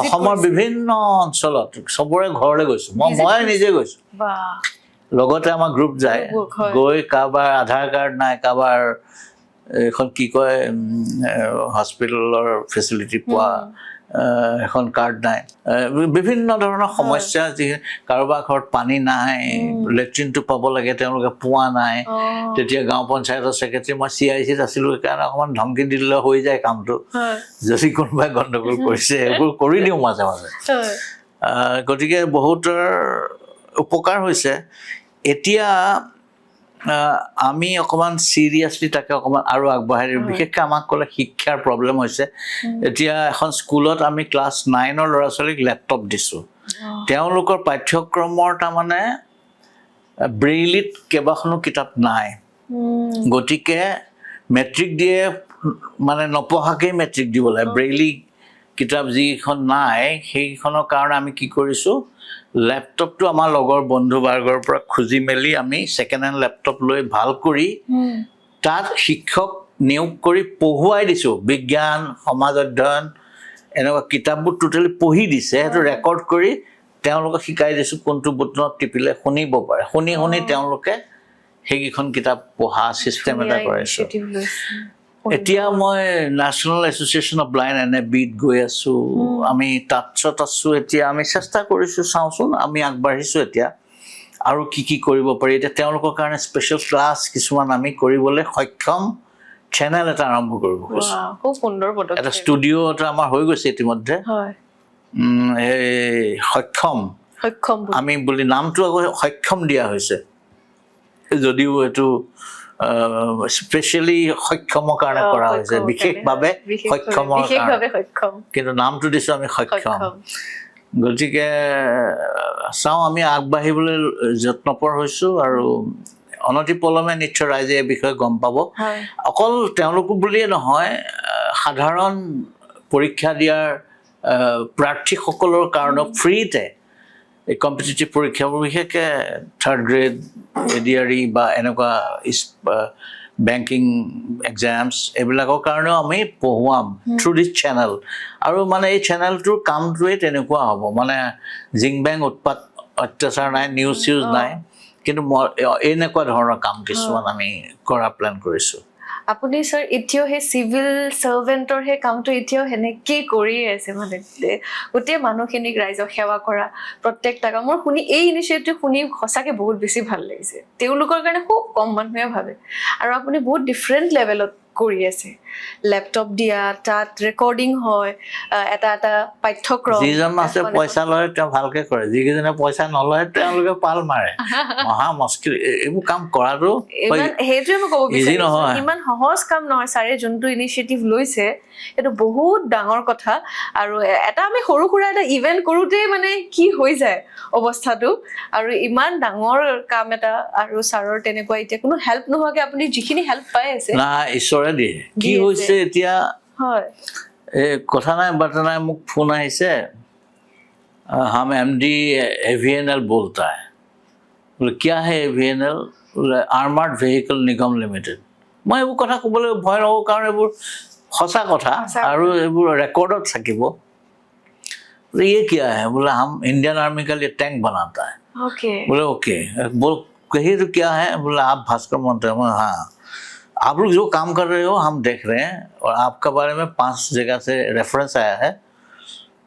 অসমৰ বিভিন্ন অঞ্চলত চবৰে ঘৰলৈ গৈছোঁ মই নিজে গৈছোঁ লগতে আমাৰ গ্ৰুপ যায় গৈ কাৰোবাৰ আধাৰ কাৰ্ড নাই কাৰোবাৰ এখন কি কয় হস্পিটেলৰ ফেচিলিটি পোৱা এখন কাৰ্ড নাই বিভিন্ন ধৰণৰ সমস্যা যি কাৰোবাৰ ঘৰত পানী নাই লেট্ৰিনটো পাব লাগে তেওঁলোকে পোৱা নাই তেতিয়া গাঁও পঞ্চায়তৰ ছেক্ৰেটাৰী মই CICত আছিলোঁ সেইকাৰণে অকণমান ধমকি দিলে হৈ যায় কামটো যদি কোনোবাই গণ্ডগোল কৰিছে এইবোৰ কৰি দিওঁ মাজে মাজে গতিকে বহুতৰ উপকাৰ হৈছে এতিয়া আমি অকণমান চিৰিয়াছলি তাকে অকণমান আৰু আগবঢ়াই দিওঁ বিশেষকৈ আমাক ক'লে শিক্ষাৰ প্ৰব্লেম হৈছে এতিয়া এখন স্কুলত আমি ক্লাছ 9ৰ ল'ৰা ছোৱালীক লেপটপ দিছোঁ তেওঁলোকৰ পাঠ্যক্ৰমৰ তাৰমানে ব্ৰেইলিত কেইবাখনো কিতাপ নাই গতিকে মেট্ৰিক দিয়ে মানে নপঢ়াকেই মেট্ৰিক দিব লাগে ব্ৰেইলি কিতাপ যিখন নাই সেইখনৰ কাৰণে আমি কি কৰিছোঁ লেপটপটো আমাৰ লগৰ বন্ধু বাৰ্গৰ পৰা খুজি মেলি আমি ছেকেণ্ড হেণ্ড লেপটপ লৈ ভাল কৰি তাত শিক্ষক নিয়োগ কৰি পঢ়ুৱাই দিছোঁ বিজ্ঞান সমাজ অধ্যয়ন এনেকুৱা কিতাপবোৰ টোটেলি পঢ়ি দিছে সেইটো ৰেকৰ্ড কৰি তেওঁলোকক শিকাই দিছোঁ কোনটো বুটনত টিপিলে শুনিব পাৰে শুনি শুনি তেওঁলোকে সেইকেইখন কিতাপ পঢ়া ছিষ্টেম এটা কৰাইছোঁ এতিয়া মই নেশ্যনেল এছ'চিয়েশ্যন অফ ব্লাইণ্ড NABত গৈ আছোঁ আমি টাচত আছোঁ এতিয়া আমি চেষ্টা কৰিছোঁ চাওঁচোন আমি আগবাঢ়িছোঁ এতিয়া আৰু কি কি কৰিব পাৰি এতিয়া তেওঁলোকৰ কাৰণে স্পেচিয়েল ক্লাছ কিছুমান আমি কৰিবলৈ সক্ষম চেনেল এটা আৰম্ভ কৰিব গৈছোঁ খুব সুন্দৰ এটা ষ্টুডিঅ' এটা আমাৰ হৈ গৈছে ইতিমধ্যে এই সক্ষম আমি বুলি নামটো আকৌ সক্ষম দিয়া হৈছে যদিও এইটো স্পেচিয়েলি সক্ষমৰ কাৰণে কৰা হৈছে বিশেষভাৱে সক্ষমৰ কাৰণে কিন্তু নামটো দিছোঁ আমি সক্ষম গতিকে চাওঁ আমি আগবাঢ়িবলৈ যত্নপৰ হৈছোঁ আৰু অনতিপলমে নিশ্চয় ৰাইজে এই বিষয়ে গম পাব অকল তেওঁলোকো বুলিয়ে নহয় সাধাৰণ পৰীক্ষা দিয়াৰ প্ৰাৰ্থীসকলৰ কাৰণে ফ্ৰীতে এই কম্পিটিটিভ পৰীক্ষাবোৰ বিশেষকৈ থাৰ্ড গ্ৰেড ADRE বা এনেকুৱা বেংকিং এক্সামছ এইবিলাকৰ কাৰণেও আমি পঢ়ুৱাম থ্ৰু দিছ চেনেল আৰু মানে এই চেনেলটোৰ কামটোৱে তেনেকুৱা হ'ব মানে জিং বেং উৎপাত অত্যাচাৰ নাই নিউজ চিউজ নাই কিন্তু এনেকুৱা ধৰণৰ কাম কিছুমান আমি কৰা প্লেন কৰিছোঁ আপুনি ছাৰ এতিয়াও সেই চিভিল চাৰ্ভেণ্টৰ সেই কামটো এতিয়াও সেনেকেই কৰিয়ে আছে মানে গোটেই মানুহখিনিক ৰাইজক সেৱা কৰা প্ৰত্যেকটা কাম মোৰ শুনি এই ইনিচিয়েটিভ শুনি সঁচাকৈ বহুত বেছি ভাল লাগিছে তেওঁলোকৰ কাৰণে খুব কম মানুহে ভাবে আৰু আপুনি বহুত ডিফাৰেণ্ট লেভেলত কৰি আছে লেপটপ দিয়া তাত ৰেকৰ্ডিং হয় এটা এটা পাঠ্যক্ৰম যিজন আছে পইচা লয় তেওঁ ভালকৈ কৰে যিকেইজনে পইচা নলয় তেওঁলোকে পাল মাৰে মহা মুস্কিল এইবোৰ কাম কৰাটো সেইটোৱে মই ক'ব বিচাৰিছোঁ ইমান সহজ কাম নহয় ছাৰে যোনটো ইনিচিয়েটিভ লৈছে সেইটো বহুত ডাঙৰ কথা আৰু এটা আমি সৰু সুৰা এটা ইভেণ্ট কৰোঁতেই মানে কি হৈ যায় অৱস্থাটো আৰু ইমান ডাঙৰ কাম এটা আৰু ছাৰৰ তেনেকুৱা এতিয়া কোনো হেল্প নোহোৱাকৈ আপুনি যিখিনি হেল্প পাই আছে না ঈশ্বৰে দিয়ে কি হৈছে এতিয়া হয় এই কথা নাই বাৰ্তা নাই মোক ফোন আহিছে हम MD AVNL बोलता है बोले क्या है AVNL बोले आर्मार्ड व्हेहिकल निगम लिमिटेड मैं এইবোৰ কথা ক'বলৈ ভয় নকৰোঁ কাৰণ এইবোৰ সঁচা কথা আৰু এইবোৰ ৰেকৰ্ডত থাকিব बोले ये क्या है बोला हम इंडियन आर्मी का लिए टैंक बनाता है बोले ओके बोल कहिए तो क्या है बोला आप भास्कर मंत्री हैं हाँ आप लोग जो काम कर रहे हो हम देख रहे हैं और आपका बारे में 5 जगह से रेफरेंस आया है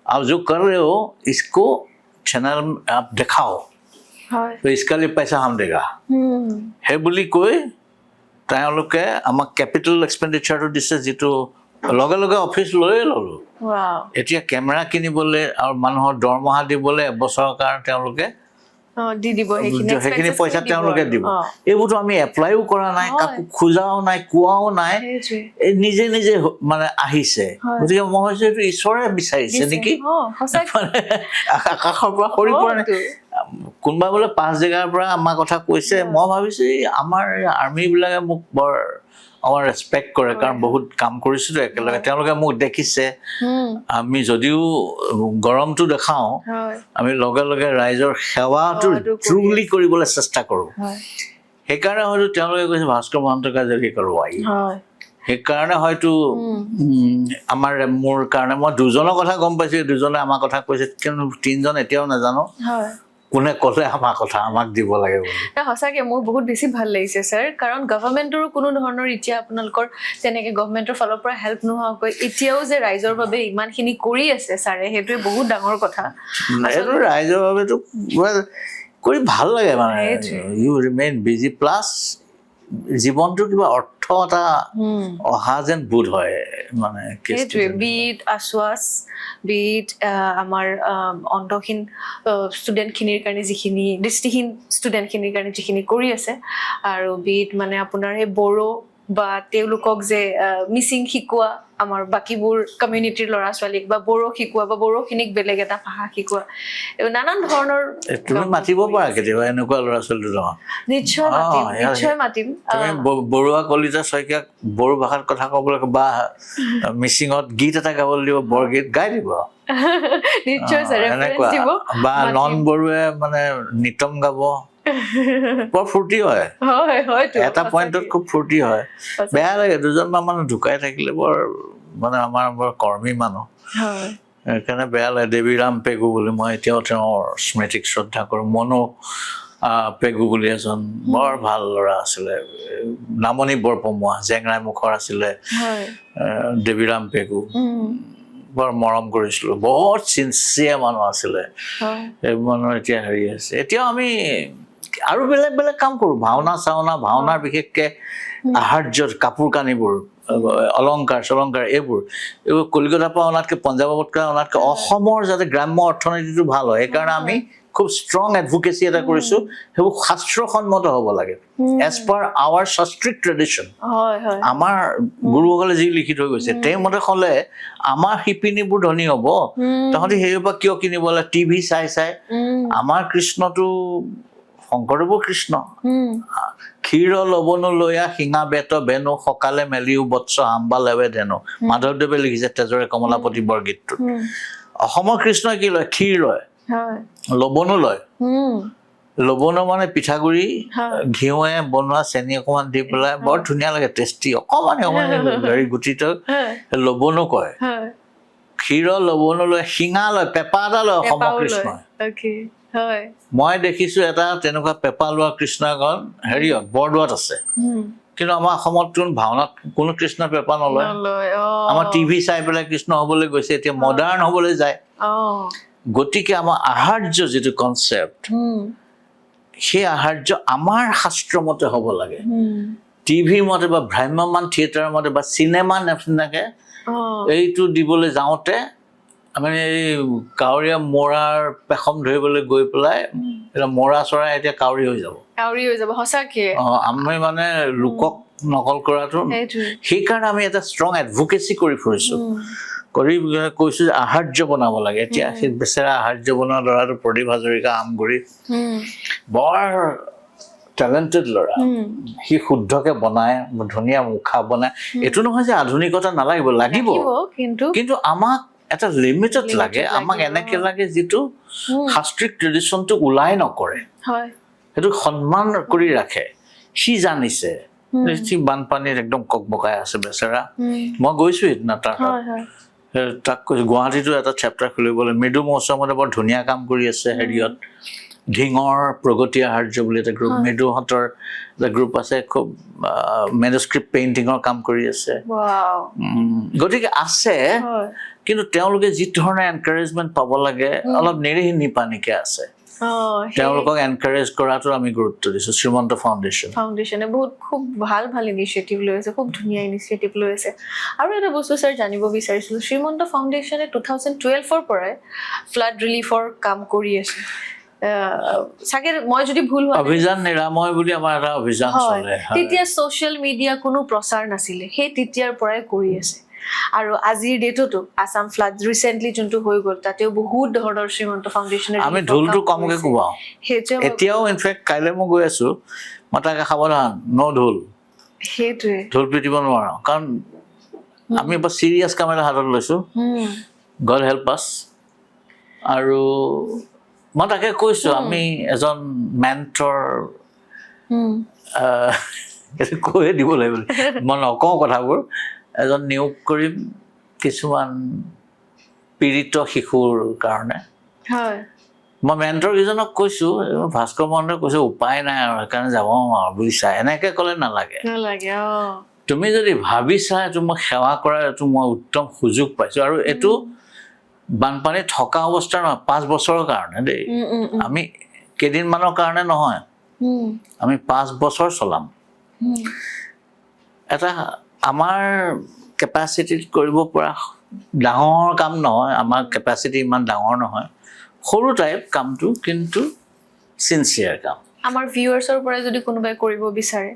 आप जो कर रहे हो इसको चैनल में आप दिखाओ तो इसका लिए पैसा हम देगा है बोली कोई তেওঁলোকে আমাক কেপিটেল এক্সপেণ্ডিচাৰটো দিছে যিটো লগে লগে অফিচ লৈয়ে ল'লোঁ এতিয়া কেমেৰা কিনিবলৈ আৰু মানুহৰ দৰমহা দিবলৈ এবছৰৰ কাৰণে তেওঁলোকে দি দিব সেইখিনি পইচা তেওঁলোকে দিব এইবোৰতো আমি এপ্লাইও কৰা নাই কাকো খোজাও নাই কোৱাও নাই নিজে নিজে মানে আহিছে গতিকে মই ভাবিছো এইটো ঈশ্বৰে বিচাৰিছে নেকি আকাশৰ পৰা সৰি পৰা নাই কোনোবা বোলে 5 জেগাৰ পৰা আমাৰ কথা কৈছে মই ভাবিছো আমাৰ আৰ্মি বিলাকে মোক বৰ আমাৰ ৰেচপেক্ট কৰে কাৰণ বহুত কাম কৰিছিলো একেলগে তেওঁলোকে মোক দেখিছে আমি যদিও গৰমটো দেখাওঁ আমি লগে লগে ৰাইজৰ সেৱাটো ট্ৰুলি কৰিবলৈ চেষ্টা কৰোঁ সেইকাৰণে হয়তো তেওঁলোকে কৈছে ভাস্কৰ মহন্তক যদি কৰোৱাই সেইকাৰণে হয়তো মোৰ কাৰণে মই দুজনৰ কথা গম পাইছো দুজনে আমাৰ কথা কৈছে কিন্তু 3জন এতিয়াও নাজানো কোনে ক'লে আমাৰ কথা আমাক দিব লাগে বুলি সঁচাকে মোৰ বহুত বেছি ভাল লাগিছে ছাৰ কাৰণ গভৰ্ণমেণ্টৰো কোনো ধৰণৰ এতিয়া আপোনালোকৰ তেনেকে গভৰ্ণমেণ্টৰ ফালৰ পৰা হেল্প নোহোৱাকৈ এতিয়াও যে ৰাইজৰ বাবে ইমানখিনি কৰি আছে ছাৰে সেইটোৱে বহুত ডাঙৰ কথা এইটো ৰাইজৰ বাবেতো কৰি ভাল লাগে মানে ইউ ৰিমেইন বিজি প্লাছ জীৱনটোৰ কিবা অৰ্থ এটা অহা যেন বোধ হয় মানে বিট আশ্বাস বিট আমাৰ অন্তহীন ষ্টুডেণ্টখিনিৰ কাৰণে যিখিনি দৃষ্টিহীন ষ্টুডেণ্টখিনিৰ কাৰণে যিখিনি কৰি আছে আৰু বিট মানে আপোনাৰ সেই বড়ো বা তেওঁলোকক যে মিচিং শিকোৱা আমাৰ বাকীবোৰ কমিউনিটিৰ ল'ৰা ছোৱালীক বা বড়ো শিকোৱা বা বড়োখিনিক বেলেগ এটা ভাষা শিকোৱা নানান ধৰণৰ তুমি মাতিব পাৰা কেতিয়াবা এনেকুৱা ল'ৰা ছোৱালী দুটামান নিশ্চয় মাতিম তুমি বৰুৱা কলিতা শইকীয়াক বড়ো ভাষাত কথা ক'বলৈ বা মিচিঙত গীত এটা গাবলৈ দিব বৰগীত গাই দিব নিশ্চয় ছাৰ ৰেফাৰেন্স দিব বা নন বড়োৱে মানে নিতম গাব বৰ ফূৰ্তি হয় এটা পইণ্টত খুব ফূৰ্তি হয় বেয়া লাগে দুজনমান মানুহ ঢুকাই থাকিলে বৰ মানে আমাৰ বৰ কৰ্মী মানুহ সেইকাৰণে বেয়া লাগে দেৱীৰাম পেগু বুলি মই এতিয়াও তেওঁৰ স্মৃতিক শ্ৰদ্ধা কৰোঁ মনো পেগু বুলি এজন বৰ ভাল ল'ৰা আছিলে নামনি বৰপমুৱা জেংৰাই মুখৰ আছিলে দেৱীৰাম পেগু বৰ মৰম কৰিছিলোঁ বহুত চিনচিয়াৰ মানুহ আছিলে এইবোৰ মানুহৰ এতিয়া হেৰি আছে এতিয়াও আমি আৰু বেলেগ বেলেগ কাম কৰোঁ ভাওনাৰ বিশেষকৈ আহাৰ্যৰ কাপোৰ কানিবোৰ অলংকাৰ এইবোৰ কলিকতাৰ পৰা অনাতকৈ পঞ্জাৱতকৈ অনাতকৈ অসমৰ যাতে গ্ৰাম্য অৰ্থনীতিটো ভাল হয় সেইকাৰণে আমি খুব ষ্ট্ৰং এডভোকেচি এটা কৰিছোঁ সেইবোৰ শাস্ত্ৰসন্মত হ'ব লাগে এজ পাৰ আৱাৰ শাস্ত্ৰিক ট্ৰেডিশ্যন আমাৰ গুৰুসকলে যি লিখি থৈ গৈছে সেইমতে হ'লে আমাৰ শিপিনীবোৰ ধনী হ'ব তহঁতি সেইৰ পৰা কিয় কিনিব লাগে টিভি চাই আমাৰ কৃষ্ণটো শংকৰদেৱৰ কৃষ্ণ ক্ষীৰ লবনো লৈয়া শিঙা বেত বেনু সকালে মেলিও বৎস হাম্বা লেৱে ধেনু মাধৱদেৱে লিখিছে তেজৰে কমলাপতি বৰগীতটোত অসমৰ কৃষ্ণই কি লয় ক্ষীৰ লয় লবনো লয় লবনো মানে পিঠাগুৰি ঘিউৱে বনোৱা চেনি অকণমান দি পেলাই বৰ ধুনীয়া লাগে টেষ্টি অকণমান হেৰি গুটিটো লবনো কয় ক্ষীৰ লবনো লয় শিঙা লয় পেপা এটা লয় অসমৰ কৃষ্ণই মই দেখিছো এটা তেনেকুৱা পেপা লোৱা কৃষ্ণ এখন হেৰিয়ত বৰদোৱাত আছে কিন্তু আমাৰ অসমত ভাওনাত কোনো কৃষ্ণ পেপা নলয় আমাৰ টিভি চাই পেলাই কৃষ্ণ হ'বলৈ গৈছে এতিয়া মডাৰ্ণ হ'বলৈ যায় গতিকে আমাৰ আহাৰ্য যিটো কনচেপ্ট সেই আহাৰ্য আমাৰ শাস্ত্ৰমতে হ'ব লাগে টিভিৰ মতে বা ভ্ৰাম্যমান থিয়েটাৰৰ মতে বা চিনেমা নিচিনাকে এইটো দিবলৈ যাওঁতে আমি এই কাউৰীয়া মৰাৰ পেখম ধৰিবলৈ গৈ পেলাই এটা মৰা চৰাই এতিয়া কাউৰী হৈ যাব সঁচাকে আমি মানে লোকক নকল কৰাটো সেইকাৰণে আমি এটা ষ্ট্ৰং এডভোকেচি কৰি ফুৰিছোঁ কৰি কৈছো যে আহাৰ্য বনাব লাগে এতিয়া সেই বেচেৰা আহাৰ্য বনোৱা ল'ৰাটো প্ৰদীপ হাজৰিকা আমগুৰি বৰ টেলেণ্টেড ল'ৰা সি শুদ্ধকে বনায় ধুনীয়া মুখা বনায় এইটো নহয় যে আধুনিকতা নালাগিব লাগিব কিন্তু আমাক এটা লিমিটেড লাগে আমাক এনেকে লাগে যিটো শাস্ত্ৰীক ট্ৰেডিশ্যনটো ওলাই নকৰে সেইটো সন্মান কৰি ৰাখে সি জানিছে সি বানপানীত একদম ককবকাই আছে বেচেৰা মই গৈছো সিদিনা তাক কৈছো গুৱাহাটীতো এটা চেপ্টাৰ খুলিবলৈ মৃদু মৌচমতে বৰ ধুনীয়া কাম কৰি আছে হেৰিয়ত ঢিঙৰ প্ৰগতি আহাৰ্য বুলি এটা গ্ৰুপ মৃদুহঁতৰ এটা গ্ৰুপ আছে খুব মেনুস্ক্ৰিপ্ট পেইণ্টিঙৰ কাম কৰি আছে গতিকে আছে কিন্তু তেওঁলোকে যি ধৰণে এনকাৰেজমেণ্ট পাব লাগে অলপ নিৰীহ নিপানীকে আছে তেওঁলোকক এনকাৰেজ কৰাটো আমি গুৰুত্ব দিছোঁ শ্ৰীমন্ত ফাউণ্ডেশ্যনে বহুত খুব ভাল ইনিচিয়েটিভ লৈ আছে খুব ধুনীয়া ইনিচিয়েটিভ লৈ আছে আৰু এটা বস্তু ছাৰ জানিব বিচাৰিছিলোঁ শ্ৰীমন্ত ফাউণ্ডেশ্যনে 2012ৰ পৰাই ফ্লাড ৰিলিফৰ কাম কৰি আছে চাগে মই যদি ভুল হোৱা নাই, অভিযান নিৰাময় বুলি আমাৰ এটা অভিযান হয়, চলে তেতিয়া ছ'চিয়েল মিডিয়া কোনো প্ৰচাৰ নাছিলে, সেই তেতিয়াৰ পৰাই কৰি আছে। আৰু আজিৰ ডেটতো আছাম ফ্লাড ৰিচেণ্টলি যোনটো হৈ গ'ল, তাতেও বহুত ধৰণৰ শ্ৰীমন্ত ফাউণ্ডেশ্যনে আমি ঢোলটো কমকে কোবাওঁ সেইটোৱে এতিয়াও। ইনফেক্ট কাইলৈ মই গৈ আছো, মই তাকে সাৱধান, ঢোল সেইটোৱে ঢোল পিটিব নোৱাৰো, কাৰণ আমি এবাৰ চিৰিয়াছ কাম এটা হাতত লৈছো, গড হেল্প আছ। আৰু মই তাকে কৈছো, আমি এজন মেণ্টৰ কৈয়ে দিব লাগিব, মই নকওঁ কথাবোৰ, এজন নিয়োগ কৰিম কিছুমান পীড়িত শিশুৰ কাৰণে। হয় মই মেণ্টৰ কেইজনক কৈছো, ভাস্কৰ মহন্তই কৈছে উপায় নাই আৰু সেইকাৰণে যাব আৰু বুজিছা, এনেকে ক'লে নালাগে। নালাগে তুমি যদি ভাবিছা এইটো মই সেৱা কৰাৰ এইটো মই উত্তম সুযোগ পাইছো, আৰু এইটো বানপানী থকা অৱস্থাৰ নহয়, 5 বছৰৰ কাৰণে দেই, আমি কেইদিনমানৰ কাৰণে নহয়, আমি 5 বছৰ চলাম। এটা আমাৰ কেপাচিটিত কৰিব পৰা ডাঙৰ কাম নহয়, আমাৰ কেপাচিটি ইমান ডাঙৰ নহয়, সৰু টাইপ কামটো, কিন্তু চিনচিয়াৰ কাম। আমাৰ ভিউৱাৰ্ছৰ পৰা যদি কোনোবাই কৰিব বিচাৰে,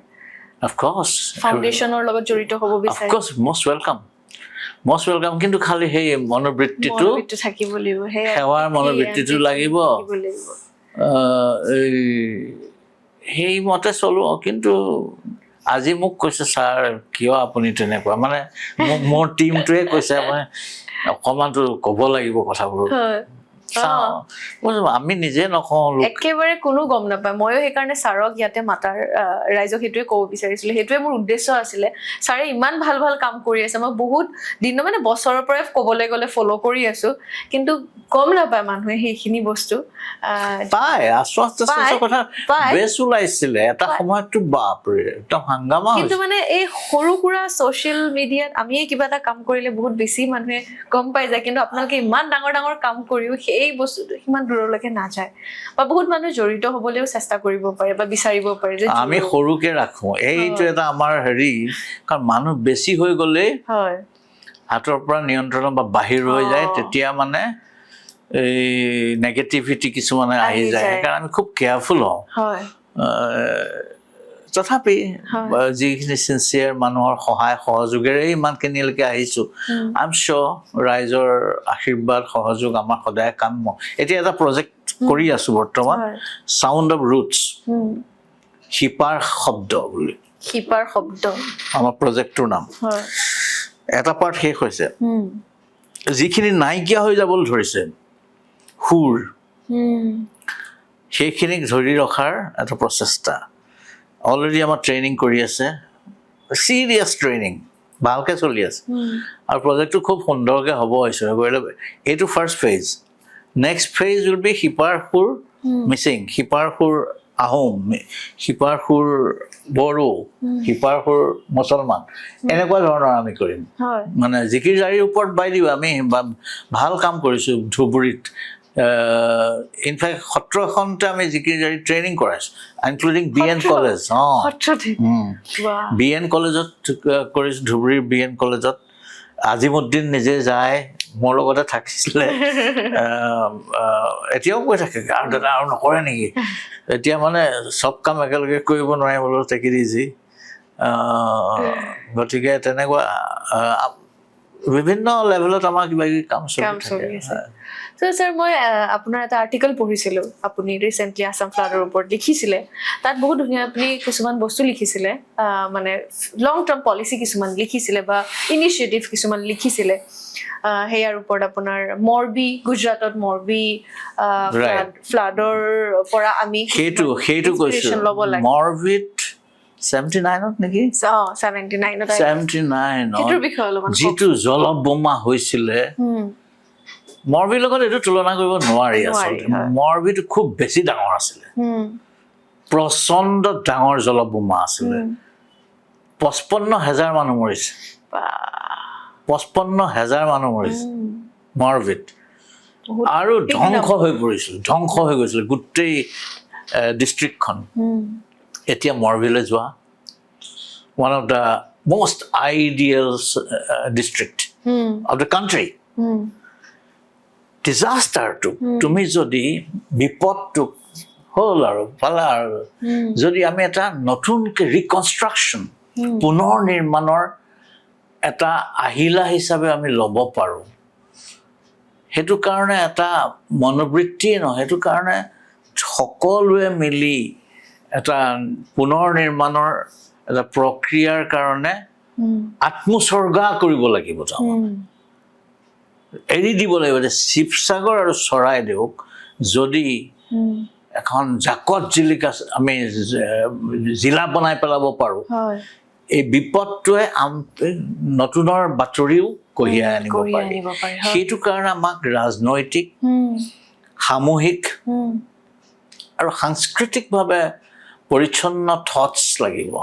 অফক'ৰ্ছ ফাউণ্ডেশ্যনৰ লগত জড়িত হ'ব বিচাৰে, অফক'ৰ্ছ মষ্ট ৱেলকাম, কিন্তু খালি সেই মনোবৃত্তিটো থাকিব লাগিব, সেৱাৰ মনোবৃত্তিটো লাগিব, সেইমতে চলো। কিন্তু আজি মোক কৈছে, ছাৰ কিয় আপুনি তেনেকুৱা, মানে মোৰ টীমটোৱে কৈছে, মানে অকণমানতো ক'ব লাগিব কথাবোৰ, আমি নিজে নকওঁ, একেবাৰে কোনো গম নাপায়। ময়ো সেইকাৰণে ছাৰক ইয়াতে মাতাৰ ৰাইজক সেইটোৱে ক'ব বিচাৰিছিলো, সেইটোৱে মোৰ উদ্দেশ্য আছিলে। ছাৰে ইমান ভাল ভাল কাম কৰি আছে, মই বহুত দিন মানে বছৰৰ পৰাই ক'বলৈ গ'লে ফ'ল' কৰি আছো, কিন্তু গম নাপায় মানুহে সেইখিনি বস্তু পাই কথা বেছ ওলাইছিলে এটা সময়ততো, বাপৰে একদম হাংগামা। কিন্তু মানে এই সৰু সুৰা ছ'চিয়েল মিডিয়াত আমি কিবা এটা কাম কৰিলে বহুত বেছি মানুহে গম পাই যায়, কিন্তু আপোনালোকে ইমান ডাঙৰ ডাঙৰ কাম কৰিও সেই বস্তুটো সিমান দূৰলৈকে নাযায়, বা বহুত মানুহে জড়িত হ'বলৈও চেষ্টা কৰিব পাৰে বা বিচাৰিব পাৰে যে আমি সৰুকে ৰাখো, এইটো এটা আমাৰ হেৰি, কাৰণ মানুহ বেছি হৈ গ'লে হাতৰ পৰা নিয়ন্ত্ৰণ বা বাহিৰ হৈ যায়, তেতিয়া মানে এই নেগেটিভিটি কিছুমানে আহি যায়, সেইকাৰণে আমি খুব কেয়াৰফুল হওঁ। তথাপি যিখিনি চিনচিয়াৰ মানুহৰ সহায় সহযোগেৰে ইমানখিনিলৈকে আহিছো, আই এম চিয়'ৰ ৰাইজৰ আশীৰ্বাদ সহযোগ আমাৰ সদায় কাম্য। এতিয়া এটা প্ৰজেক্ট কৰি আছো বৰ্তমান, চাউণ্ড অফ ৰুটছ, শিপাৰ শব্দ বুলি, শিপাৰ শব্দ আমাৰ প্ৰজেক্টটোৰ নাম। এটা পাৰ্ট শেষ হৈছে, যিখিনি নাইকিয়া হৈ যাবলৈ ধৰিছে সুৰ, সেইখিনিক ধৰি ৰখাৰ এটা প্ৰচেষ্টা। অলৰেডি আমাৰ ট্ৰেইনিং কৰি আছে, চিৰিয়াছ ট্ৰেইনিং ভালকৈ চলি আছে, আৰু প্ৰজেক্টটো খুব সুন্দৰকৈ হ'ব হৈছে। এইটো first phase, next phase will be শিপাৰ সুৰ মিচিং, শিপাৰ সুৰ আহোম, শিপাৰ সুৰ বড়ো, শিপাৰ সুৰ মুছলমান, এনেকুৱা ধৰণৰ আমি কৰিম। মানে জিকিৰ জাৰিৰ ওপৰত বাই দিওঁ আমি, ভাল কাম কৰিছোঁ ধুবুৰীত। ইনফেক্ট সত্ৰ এখনতে আমি জিকিৰ জাৰি ট্ৰেইনিং কৰাইছোঁ, ইনক্লুডিং BN কলেজ। BN কলেজত কৰিছোঁ, ধুবুৰীৰ BN কলেজত। আজিমুদ্দিন নিজে যায়, মোৰ লগতে থাকিছিলে, এতিয়াও কৈ থাকে আৰু দাদা আৰু নকৰে নেকি। এতিয়া মানে চব কাম একেলগে কৰিব নোৱাৰে বোলো, টেক ইট ইজি। গতিকে তেনেকুৱা বিভিন্ন লেভেলত আমাৰ কিবা কিবি কাম চলি আছে। ছাৰ, মই আপোনাৰ এটা আৰ্টিকেল পঢ়িছিলোঁ, আপুনি ৰিচেণ্টলি আছাম ফ্লাডৰ ওপৰত লিখিছিলে। তাত বহুত ধুনীয়া আপুনি কিছুমান বস্তু লিখিছিলে, মানে লং টাৰ্ম পলিচি কিছুমান লিখিছিলে বা ইনিচিয়েটিভ কিছুমান লিখিছিলে। সেয়াৰ ওপৰত আপোনাৰ মৰবি, গুজৰাটত মৰবি ফ্লাডৰ পৰা আমি সেইটো কৈছো, মৰবিত 79ত নেকি, 79 যিটো জলবোমা হৈছিলে, মৰবিৰ লগত এইটো তুলনা কৰিব নোৱাৰি। আচলতে মৰবিটো খুব বেছি ডাঙৰ আছিলে, প্ৰচণ্ড ডাঙৰ জলবোমা আছিলে। 55,000 মানুহ মৰিছে, 55,000 মানুহ মৰিছে মৰবিত, আৰু ধ্বংস হৈ গৈছিল গোটেই ডিষ্ট্ৰিক্টখন। এতিয়া মৰবিলৈ যোৱা, one of the most ideal district of the country. ডিজাষ্টাৰটোক তুমি যদি বিপদটোক হ'ল আৰু পালা আৰু যদি আমি এটা নতুনকৈ ৰিকনষ্ট্ৰাকশ্যন পুনৰ নিৰ্মাণৰ এটা আহিলা হিচাপে আমি ল'ব পাৰোঁ, সেইটো কাৰণে এটা মনোবৃত্তিয়ে নহয়, সেইটো কাৰণে সকলোৱে মিলি এটা পুনৰ নিৰ্মাণৰ এটা প্ৰক্ৰিয়াৰ কাৰণে আত্মোৎসৰ্গা কৰিব লাগিব, এৰি দিব লাগিব যে শিৱসাগৰ আৰু চৰাইদেউক যদি এখন জাকত জিলিকা আমি জিলা বনাই পেলাব পাৰোঁ, এই বিপদটোৱে নতুনৰ বাতৰিও কঢ়িয়াই আনিব পাৰি। সেইটো কাৰণে আমাক ৰাজনৈতিক, সামূহিক আৰু সাংস্কৃতিকভাৱে পৰিচ্ছন্ন থটছ লাগিব।